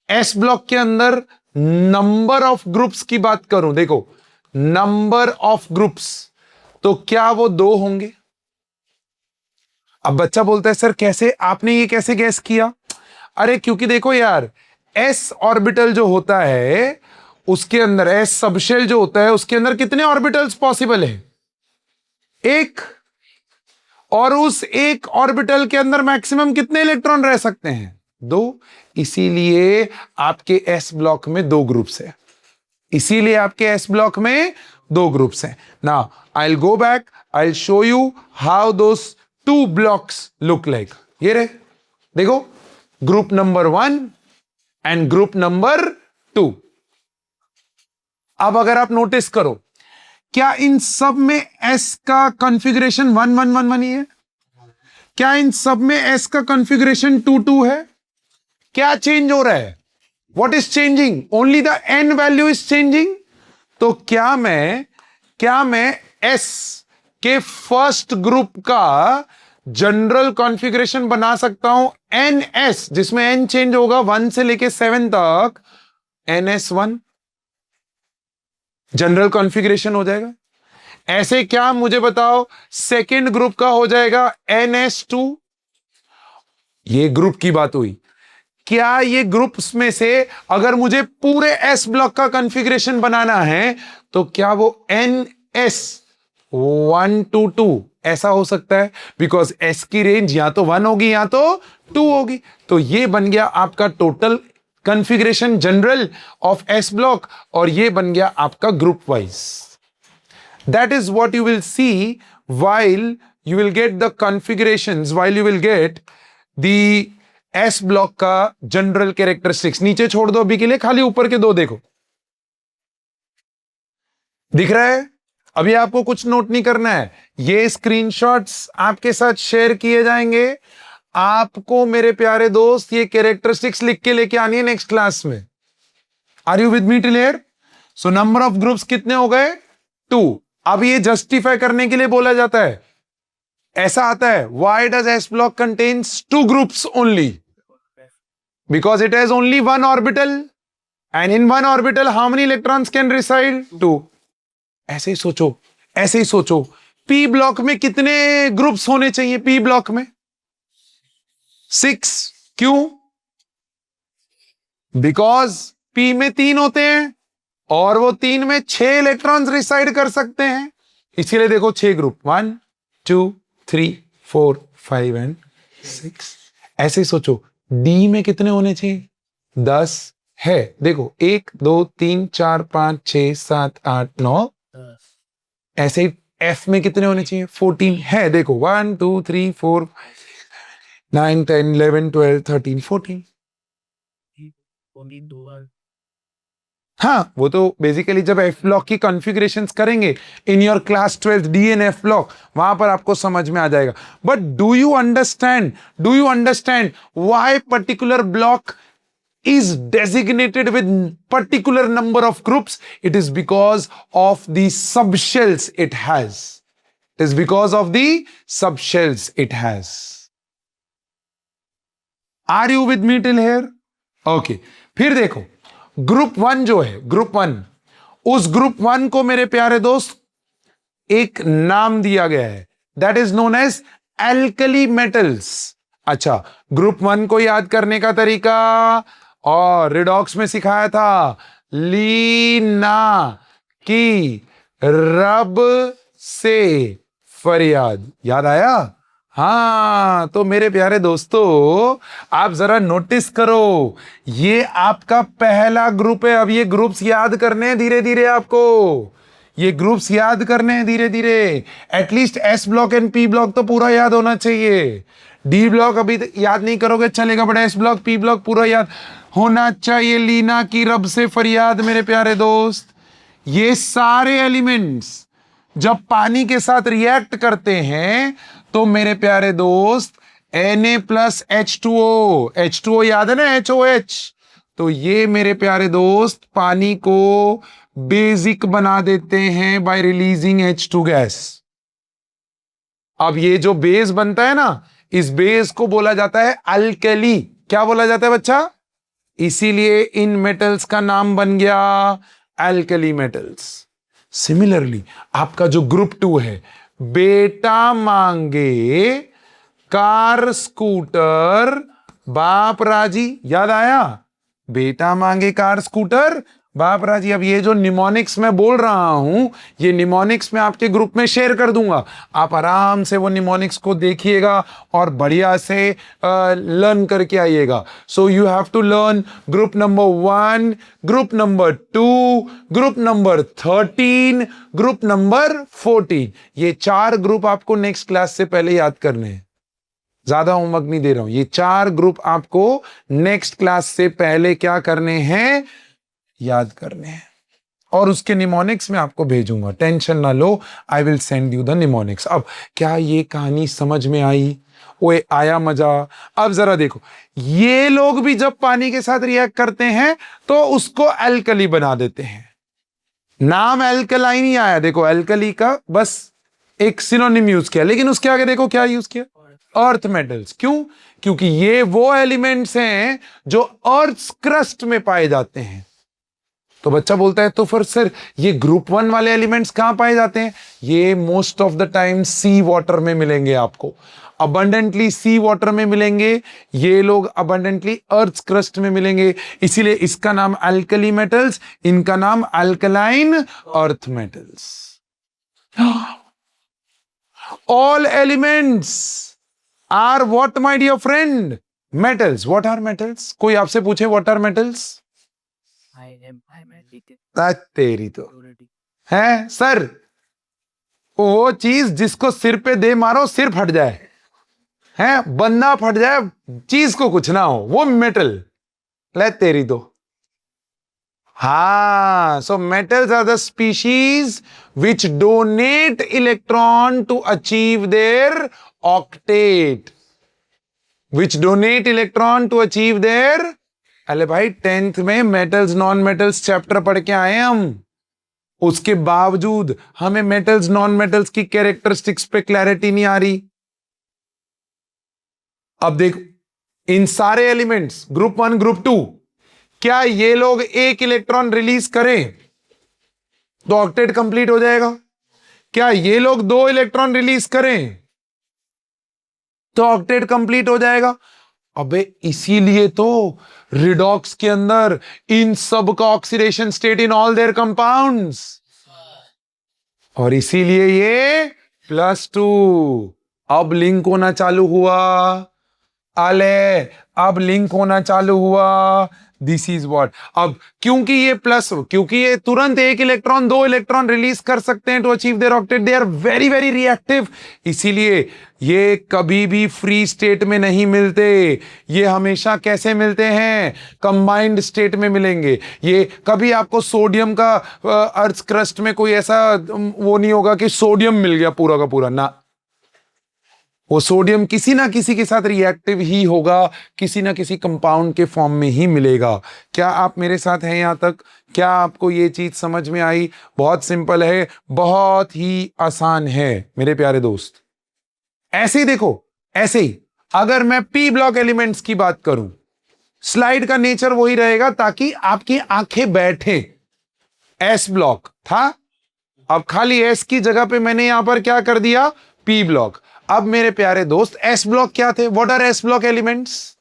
एस ब्लॉक के अंदर नंबर ऑफ ग्रुप्स की बात करूं, देखो नंबर ऑफ ग्रुप्स, तो क्या वो 2 होंगे? अब बच्चा बोलता है सर कैसे, आपने ये कैसे गैस किया? अरे क्योंकि देखो यार, एस ऑर्बिटल जो होता है उसके अंदर, एस सबशेल जो होता है उसके अंदर कितने ऑर्बिटल्स पॉसिबल है? 1. और उस एक ऑर्बिटल के अंदर मैक्सिमम कितने इलेक्ट्रॉन रह सकते हैं? 2. इसीलिए आपके एस ब्लॉक में 2 ग्रुप्स है. इसीलिए आपके एस ब्लॉक में 2 ग्रुप्स हैं. Now I will go back, I will show you how those 2 blocks look like. ये रहे, देखो, group number 1 and group number 2. अब अगर आप नोटिस करो, क्या इन सब में एस का कॉन्फ़िगरेशन 1 1 1 1 ही है? क्या इन सब में एस का कॉन्फ़िगरेशन 2 2 है? क्या चेंज हो रहा है? What is changing? Only the n value is changing. तो क्या मैं एस के फर्स्ट ग्रुप का जनरल कॉन्फ़िगरेशन बना सकता हूं एन एस, जिसमें एन चेंज होगा 1 से लेके 7 तक, NS1 जनरल कॉन्फ़िगरेशन हो जाएगा. ऐसे क्या मुझे बताओ सेकेंड ग्रुप का हो जाएगा NS2. ये ग्रुप की बात हुई. क्या ये ग्रुप्स में से अगर मुझे पूरे S ब्लॉक का कॉन्फ़िगरेशन बनाना है तो क्या वो NS1 to 2 ऐसा हो सकता है? बिकॉज S की रेंज या तो 1 होगी या तो 2 होगी। तो ये बन गया आपका total configuration general of S block, और ये बन गया आपका group wise. That is what you will see while you will get the configurations, while you will get the S block का जनरल कैरेक्टरिस्टिक्स। नीचे छोड़ दो अभी के लिए, खाली ऊपर के दो देखो, दिख रहा है? अभी आपको कुछ नोट नहीं करना है, ये स्क्रीनशॉट्स आपके साथ शेयर किए जाएंगे। आपको मेरे प्यारे दोस्त ये कैरेक्टरिस्टिक्स लिख के लेके आनी है नेक्स्ट क्लास में। Are you with me till here? So number of groups कितने हो गए? 2। अब ये जस्टिफाई करने के लिए बोला जाता है, ऐसा आता है, why does S block contains 2 groups only? Because it has only 1 orbital, and in 1 orbital how many electrons can reside? 2। ऐसे ही सोचो, ऐसे ही सोचो, पी ब्लॉक में कितने ग्रुप्स होने चाहिए? पी ब्लॉक में 6। क्यों? बिकॉज पी में 3 होते हैं और वो 3 में 6 इलेक्ट्रॉन्स रिसाइड कर सकते हैं, इसीलिए देखो 6 ग्रुप, 1 2 3 4 5 एंड 6। ऐसे ही सोचो, डी में कितने होने चाहिए? 10 है, देखो 1 2 3 4 5 6 7 8 9। ऐसे ही एफ में कितने होने चाहिए? 14 है, देखो 1 2 3 4 9 10 11 12 13 14। हाँ, वो तो बेसिकली जब एफ ब्लॉक की कॉन्फ़िगरेशंस करेंगे in your class 12 D and F block, वहां पर आपको समझ में आ जाएगा। But do you understand why particular block is designated with particular number of groups? It is because of the subshells it has. It is because of the subshells it has. Are you with me till here? Okay. फिर देखो, group 1 जो है, group 1, उस group 1 को मेरे प्यारे दोस्त एक नाम दिया गया है, that is known as alkali metals. अच्छा, ग्रुप 1 को याद करने का तरीका और रिडॉक्स में सिखाया था, लीना की रब से फरियाद, याद आया? हाँ, तो मेरे प्यारे दोस्तों आप जरा नोटिस करो, ये आपका पहला ग्रुप है। अब ये ग्रुप्स याद करने हैं धीरे धीरे, आपको ये ग्रुप्स याद करने हैं धीरे धीरे। At least S block and P block तो पूरा याद होना चाहिए। डी ब्लॉक अभी याद नहीं करोगे चलेगा, but S block p block पूरा याद होना चाहिए। लीना की रब से फरियाद, मेरे प्यारे दोस्त, ये सारे एलिमेंट्स जब पानी के साथ रिएक्ट करते हैं तो मेरे प्यारे दोस्त Na+H2O, H2O याद है ना, HOH, तो ये मेरे प्यारे दोस्त पानी को बेसिक बना देते हैं बाय रिलीजिंग H2 गैस। अब ये जो बेस बनता है ना, इस बेस को बोला जाता है अल्कली। क्या बोला जाता है बच्चा? इसीलिए इन मेटल्स का नाम बन गया अल्कली मेटल्स। सिमिलरली आपका जो ग्रुप 2 है, बेटा मांगे कार स्कूटर बाप राजी, याद आया? बेटा मांगे कार स्कूटर बाप राजी। अब ये जो निमोनिक्स मैं बोल रहा हूं, ये निमोनिक्स मैं आपके ग्रुप में शेयर कर दूंगा, आप आराम से वो निमोनिक्स को देखिएगा और बढ़िया से लर्न करके आइएगा। So you have to learn group number 1, group number 2, group number 13, group number 14। ये 4 ग्रुप आपको नेक्स्ट क्लास से पहले याद करने हैं, ज्यादा होमवर्क नहीं दे रहा हूं। ये 4 ग्रुप आपको नेक्स्ट क्लास से पहले क्या करने हैं? याद करने हैं। और उसके निमोनिक्स में आपको भेजूंगा, टेंशन ना लो, I will send you the mnemonics. अब क्या ये कहानी समझ में आई? ओए आया मजा? अब जरा देखो, ये लोग भी जब पानी के साथ रिएक्ट करते हैं तो उसको अल्कली बना देते हैं। नाम अल्कलाइन ही आया, देखो अल्कली का बस एक सिनोनिम यूज किया, लेकिन उसके आगे देखो क्या यूज किया? Earth metals. क्यों? क्योंकि ये वो एलिमेंट्स हैं जो अर्थ क्रस्ट में पाए जाते हैं। तो बच्चा बोलता है तो फिर सर ये ग्रुप 1 वाले एलिमेंट्स कहां पाए जाते हैं? ये most of the time sea water में मिलेंगे, आपको अबंडेंटली सी वाटर में मिलेंगे। ये लोग अबंडेंटली अर्थ क्रस्ट में मिलेंगे, इसीलिए इसका नाम अल्कली मेटल्स, इनका नाम alkaline earth metals. All elements are what my dear friend? Metals, what are metals? कोई आपसे पूछे व्हाट आर मेटल्स? तेरी तो है सर, वो चीज जिसको सिर पे दे मारो सिर फट जाए, है बंदा फट जाए, चीज को कुछ ना हो, वो मेटल। ले तेरी तो। हाँ, so metals are the species which donate electron to achieve their octet, which donate electron to achieve their. अरे भाई 10th में मेटल्स नॉन मेटल्स चैप्टर पढ़ के आए हम, उसके बावजूद हमें मेटल्स नॉन मेटल्स की कैरेक्टरिस्टिक्स पे क्लैरिटी नहीं आ रही। अब देख, इन सारे एलिमेंट्स ग्रुप 1 ग्रुप 2, क्या ये लोग एक इलेक्ट्रॉन रिलीज करें तो ऑक्टेट कंप्लीट हो जाएगा? क्या ये लोग 2 इलेक्ट्रॉन रिलीज करें तो ऑक्टेट कंप्लीट हो जाएगा? अबे इसीलिए तो रिडॉक्स के अंदर इन सब का oxidation state in all there compounds, और इसीलिए ये +2 अब लिंक होना चालू हुआ। आले अब लिंक होना चालू हुआ। This is what. अब क्योंकि ये प्लस, क्योंकि ये तुरंत एक इलेक्ट्रॉन 2 इलेक्ट्रॉन रिलीज कर सकते हैं to achieve their octet, they are very very reactive, इसीलिए ये कभी भी फ्री स्टेट में नहीं मिलते। ये हमेशा कैसे मिलते हैं? कंबाइंड स्टेट में मिलेंगे। ये कभी आपको सोडियम का अर्थ क्रस्ट में कोई ऐसा वो नहीं होगा कि सोडियम मिल गया पूरा का पूरा, ना, वो सोडियम किसी ना किसी के साथ रिएक्टिव ही होगा, किसी ना किसी कंपाउंड के फॉर्म में ही मिलेगा। क्या आप मेरे साथ हैं यहां तक? क्या आपको ये चीज समझ में आई? बहुत सिंपल है, बहुत ही आसान है मेरे प्यारे दोस्त। ऐसे ही देखो, ऐसे ही अगर मैं पी ब्लॉक एलिमेंट्स की बात करूं, स्लाइड का नेचर वही रहेगा ताकि आपकी आंखें बैठे। एस ब्लॉक था, अब खाली एस की जगह पे मैंने यहां पर क्या कर दिया? P block. अब मेरे प्यारे दोस्त एस ब्लॉक क्या थे? What R S block elements?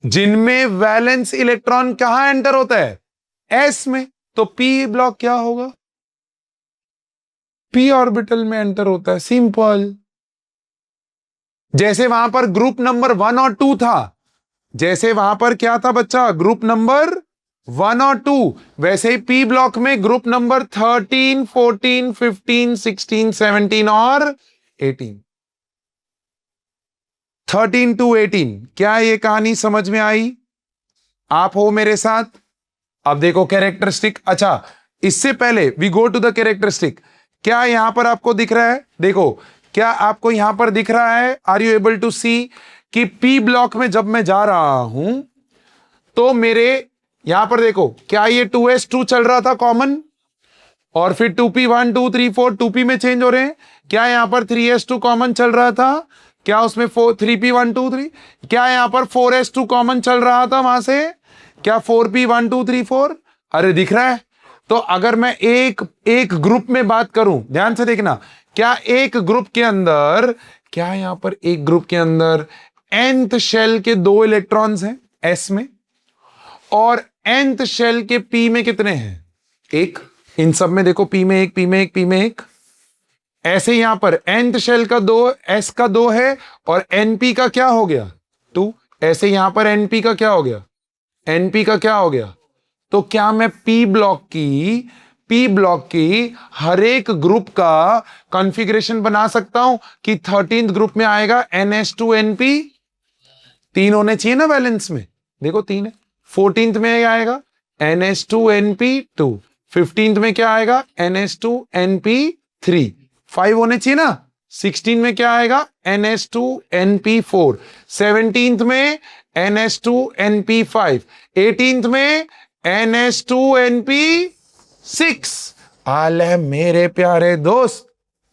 जिनमें वैलेंस इलेक्ट्रॉन कहां एंटर होता है? एस में। तो पी ब्लॉक क्या होगा? पी ऑर्बिटल में एंटर होता है, सिंपल। जैसे वहां पर ग्रुप नंबर 1 और 2 था, जैसे वहां पर क्या था बच्चा? ग्रुप नंबर 1 और 2, वैसे ही पी ब्लॉक में ग्रुप नंबर 13, 14, 15, 16, 17 और 18। 13 to 18। क्या ये कहानी समझ में आई? आप हो मेरे साथ? अब देखो कैरेक्टरिस्टिक। अच्छा, इससे पहले we go to the characteristic, क्या यहां पर आपको दिख रहा है? देखो, क्या आपको यहां पर दिख रहा है? आर यू एबल टू सी कि पी ब्लॉक में जब मैं जा रहा हूं तो मेरे यहां पर देखो, क्या ये 2s2 चल रहा था कॉमन, और फिर 2p 1 2 3 4 2p में चेंज हो रहे हैं। क्या यहां पर 3s2 कॉमन चल रहा था? क्या उसमें 3p 1 2 3? क्या यहां पर 4s2 कॉमन चल रहा था वहां से? क्या 4p 1 2 3 4? अरे दिख रहा है। तो अगर मैं एक ग्रुप में बात करूं, ध्यान से देखना, क्या एक ग्रुप के अंदर, क्या यहां पर एक ग्रुप के अंदर nth शेल के 2 इलेक्ट्रॉन्स हैं s में, और nth शेल के p में कितने हैं? 1। इन सब में देखो, p में 1, p में 1, p में 1। ऐसे यहां पर nth शेल का 2, s का 2 है, और np का क्या हो गया? 2। ऐसे यहां पर np का क्या हो गया? np का क्या हो गया? तो क्या मैं p ब्लॉक की हर एक ग्रुप का कॉन्फ़िगरेशन बना सकता हूं कि 13th ग्रुप में आएगा ns2np? 3 होने चाहिए ना बैलेंस में, देखो 3 है। 14th में आएगा ns2np2, 15th में क्या आएगा? ns2np3, 5 होने चाहिए ना। 16 में क्या आएगा? ns2np4, 17th में ns2np5, 18th में ns2np6। आले मेरे प्यारे दोस्त,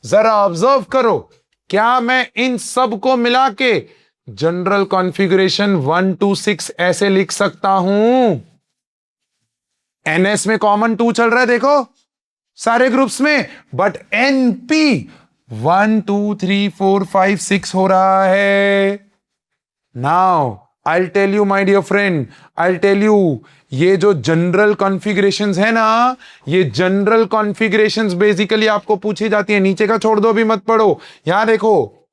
जरा ऑब्जर्व करो, क्या मैं इन सब को मिला के जनरल कॉन्फ़िगरेशन 1 2 6 ऐसे लिख सकता हूं? ns में कॉमन 2 चल रहा है देखो सारे ग्रुप्स में, बट np 1 2 3 4 5 6 हो रहा है। Now I'll tell you my dear friend, I'll tell you, ये जो जनरल कॉन्फ़िगरेशंस है ना, ये जनरल कॉन्फ़िगरेशंस बेसिकली आपको पूछी जाती है। नीचे का छोड़ दो, अभी मत पढ़ो, यहां देखो,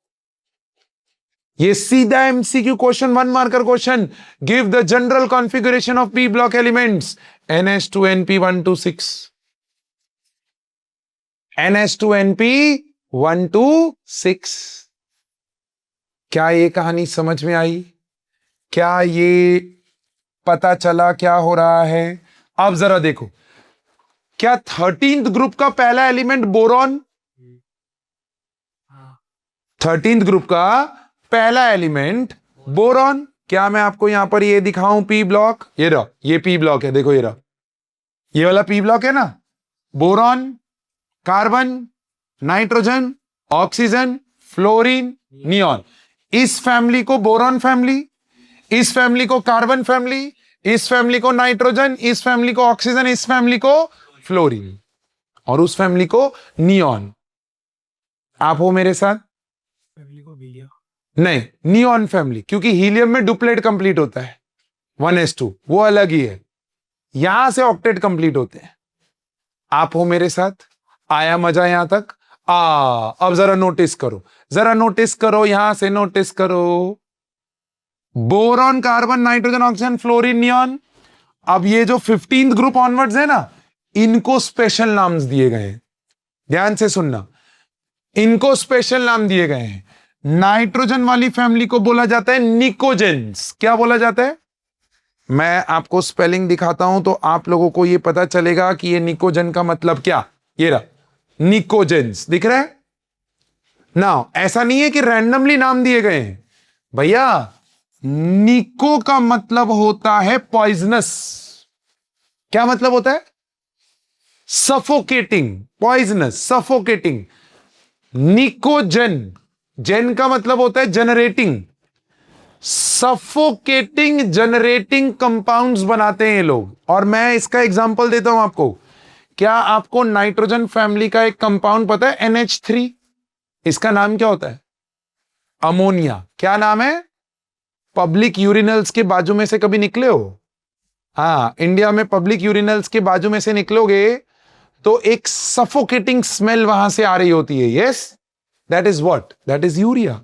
ये सीधा MCQ question, 1 marker question. Give the general configuration of P block elements NH2NP126, NH2NP126। क्या ये कहानी समझ में आई? क्या ये पता चला क्या हो रहा है? अब जरा देखो, क्या 13th ग्रुप का पहला एलिमेंट बोरॉन? 13th ग्रुप का पहला एलिमेंट बोरॉन। क्या मैं आपको यहां पर ये दिखाऊं पी ब्लॉक? ये रहा, ये पी ब्लॉक है, देखो ये रहा, ये वाला पी ब्लॉक है ना। Boron, carbon, nitrogen, oxygen, fluorine, neon. इस फैमिली को बोरॉन फैमिली, इस फैमिली को कार्बन फैमिली, इस फैमिली को नाइट्रोजन, इस फैमिली को ऑक्सीजन, इस फैमिली को फ्लोरीन, और उस फैमिली को नियॉन। आप हो मेरे साथ? नहीं, नियॉन फैमिली, क्योंकि हीलियम में डुप्लेट कंप्लीट होता है 1s2, वो अलग ही है। यहां से ऑक्टेट कंप्लीट होते हैं। आप हो मेरे साथ? आया मजा यहां तक? अब जरा नोटिस करो, जरा नोटिस करो, यहां से नोटिस करो। Boron, carbon, nitrogen, oxygen, fluorine, neon. अब ये जो 15th ग्रुप ऑनवर्ड्स है ना, इनको स्पेशल नाम्स दिए गए हैं। ध्यान से सुनना, इनको स्पेशल नाम दिए गए हैं। नाइट्रोजन वाली फैमिली को बोला जाता है निकोजेंस। क्या बोला जाता है? मैं आपको स्पेलिंग दिखाता हूं तो आप लोगों को यह पता चलेगा कि ये निकोजन का मतलब क्या। ये रहा, निकोजेंस, दिख रहा है ना? ऐसा नहीं है कि रैंडमली नाम दिए गए हैं भैया। निको का मतलब होता है पॉइजनस। क्या मतलब होता है? Suffocating, poisonous, suffocating. निकोजन, जेन का मतलब होता है जनरेटिंग, सफोकेटिंग, जनरेटिंग कंपाउंड्स बनाते हैं ये लोग। और मैं इसका एग्जांपल देता हूं आपको। क्या आपको नाइट्रोजन फैमिली का एक कंपाउंड पता है NH3? इसका नाम क्या होता है? अमोनिया। क्या नाम है? पब्लिक यूरिनल्स के बाजू में से कभी निकले हो? हाँ, इंडिया में पब्लिक यूरिनल्स के बाजू में से निकलोगे तो एक सफोकेटिंग स्मेल वहां से आ रही होती है। Yes, that is what? That is urea.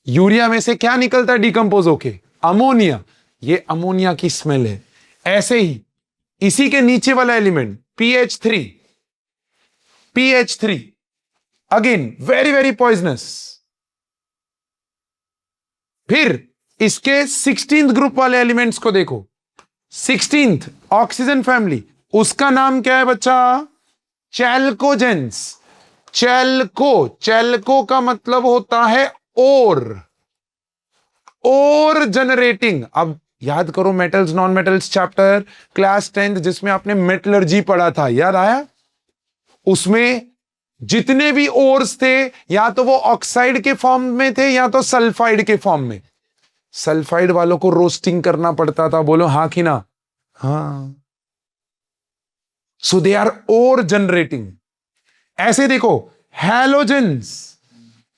Urea में से क्या निकलता है डिकम्पोज होके? अमोनिया। ये अमोनिया की स्मेल है। ऐसे ही इसी के नीचे वाला element PH3, PH3 again very very poisonous. फिर इसके 16th ग्रुप वाले एलिमेंट्स को देखो। 16th ऑक्सीजन फैमिली, उसका नाम क्या है बच्चा? चैल्कोजेंस। चैल्को, चैल्को का मतलब होता है ओर, ओर जनरेटिंग। अब याद करो metals non metals chapter class 10th जिसमें आपने मेटलर्जी पढ़ा था, याद आया? उसमें जितने भी ओर्स थे या तो वो ऑक्साइड के फॉर्म में थे या तो सल्फाइड के फॉर्म में। सल्फाइड वालों को रोस्टिंग करना पड़ता था, बोलो हाँ कि ना? हाँ। सो दे आर ओर जनरेटिंग। ऐसे देखो हैलोजेंस,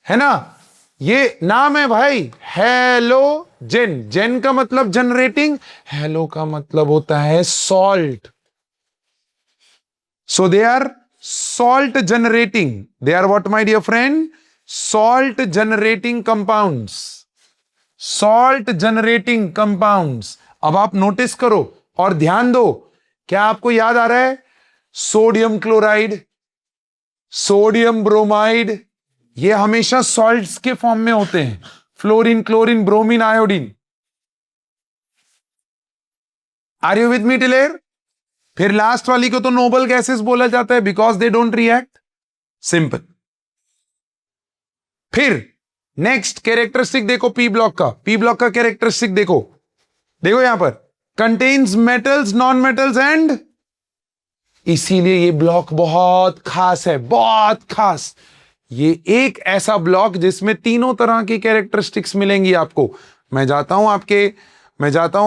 है ना? ये नाम है भाई, हैलोजेन। जेन का मतलब जनरेटिंग, हैलो का मतलब होता है salt. So they are salt generating. They are what, my dear friend? Salt generating compounds. Salt generating compounds. अब आप नोटिस करो और ध्यान दो। क्या आपको याद आ रहा है? सोडियम क्लोराइड, सोडियम ब्रोमाइड, ये हमेशा सॉल्ट्स के फॉर्म में होते हैं। Fluorine, chlorine, bromine, iodine. Are you with me till here? फिर लास्ट वाली को तो नोबल गैसेस बोला जाता है because they don't react. Simple. फिर नेक्स्ट कैरेक्टरिस्टिक देखो पी ब्लॉक का। पी ब्लॉक का कैरेक्टरिस्टिक देखो, देखो यहां पर contains metals, non metals and, इसीलिए ये ब्लॉक बहुत खास है, बहुत खास। ये एक ऐसा ब्लॉक जिसमें तीनों तरह की कैरेक्टरिस्टिक्स मिलेंगी आपको। मैं जाता हूं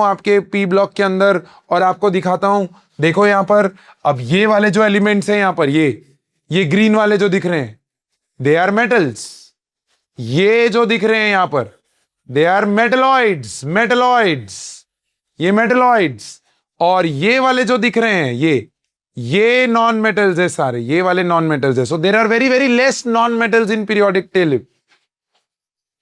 आपके पी ब्लॉक के अंदर और आपको दिखाता हूं। देखो यहां पर, अब ये वाले जो एलिमेंट्स हैं यहां पर, ये ग्रीन वाले जो दिख रहे हैं, दे आर मेटल्स। ये जो दिख रहे हैं यहां पर, दे आर मेटलॉइड्स, मेटलॉइड्स, ये मेटलॉइड्स। और ये वाले जो दिख रहे हैं, ये नॉन मेटल्स है सारे, ये वाले नॉन मेटल्स है। So there are very very less non metals in periodic table.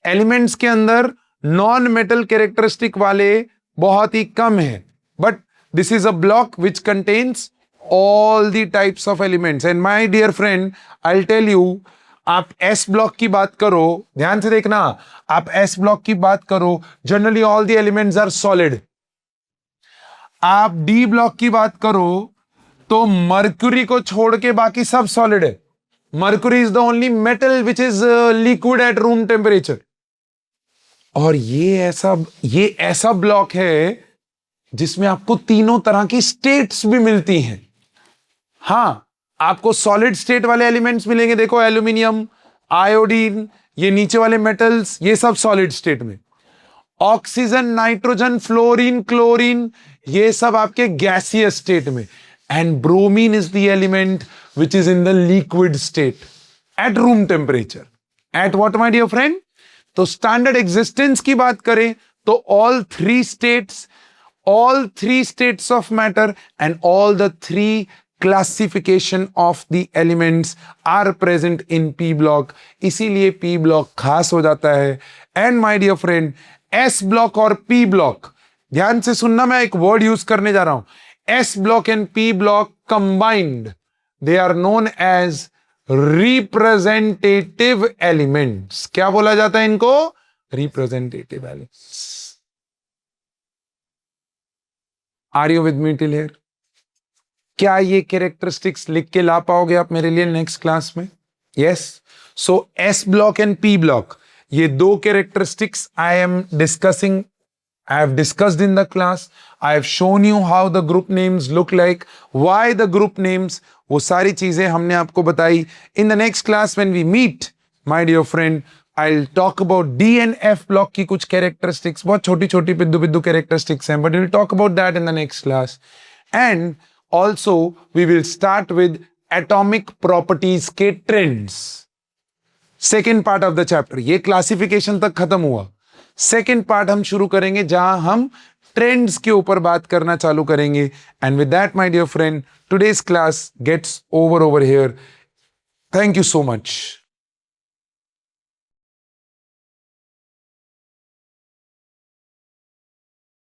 Elements के अंदर नॉन मेटल कैरेक्टरिस्टिक वाले बहुत ही कम है, but this is a block which contains all the types of elements. And my dear friend, I will tell you, आप S block की बात करो, ध्यान से देखना, आप एस ब्लॉक की बात करो, generally all the elements are solid. आप डी ब्लॉक की बात करो तो मर्क्यूरी को छोड़ के बाकी सब सॉलिड है. Mercury is the only metal which is liquid at room temperature. और ये ऐसा ब्लॉक है जिसमें आपको तीनों तरह की स्टेट्स भी मिलती हैं. हां, आपको सॉलिड स्टेट वाले एलिमेंट्स मिलेंगे, देखो एल्यूमिनियम, आयोडीन, ये नीचे वाले मेटल्स, ये सब सॉलिड स्टेट में. ऑक्सीजन, नाइट्रोजन, फ्लोरीन, क्लोरीन, ये सब आपके गैसियस स्टेट में. And bromine is the element which is in the liquid state at room temperature. At what my dear friend? तो स्टैंडर्ड एग्जिस्टेंस की बात करें तो all three states of matter and all the three classification of the elements are present in P block. इसीलिए P block खास हो जाता है. And my dear friend, S block और P block, ध्यान से सुनना, मैं एक वर्ड यूज करने जा रहा हूं. S block and P block combined, they are known as representative elements. क्या बोला जाता है इनको? Representative elements. Are you with me till here? क्या ये कैरेक्टरिस्टिक्स लिख के ला पाओगे आप मेरे लिए नेक्स्ट क्लास में? Yes. So S block and P block, ये दो characteristics I am discussing, I have discussed in the class. I have shown you how the group names look like, why the group names, वो सारी चीजें हमने आपको बताई. In the next class when we meet, my dear friend, I'll talk about D and F block की कुछ characteristics, बहुत छोटी छोटी पिद्दू पिद्दू characteristics हैं, but we'll talk about that in the next class. And also we will start with atomic properties के trends. Second part of the chapter, ये classification तक खत्म हुआ. सेकेंड पार्ट हम शुरू करेंगे जहां हम ट्रेंड्स के ऊपर बात करना चालू करेंगे. And with that my dear friend, today's class gets over here. Thank you so much.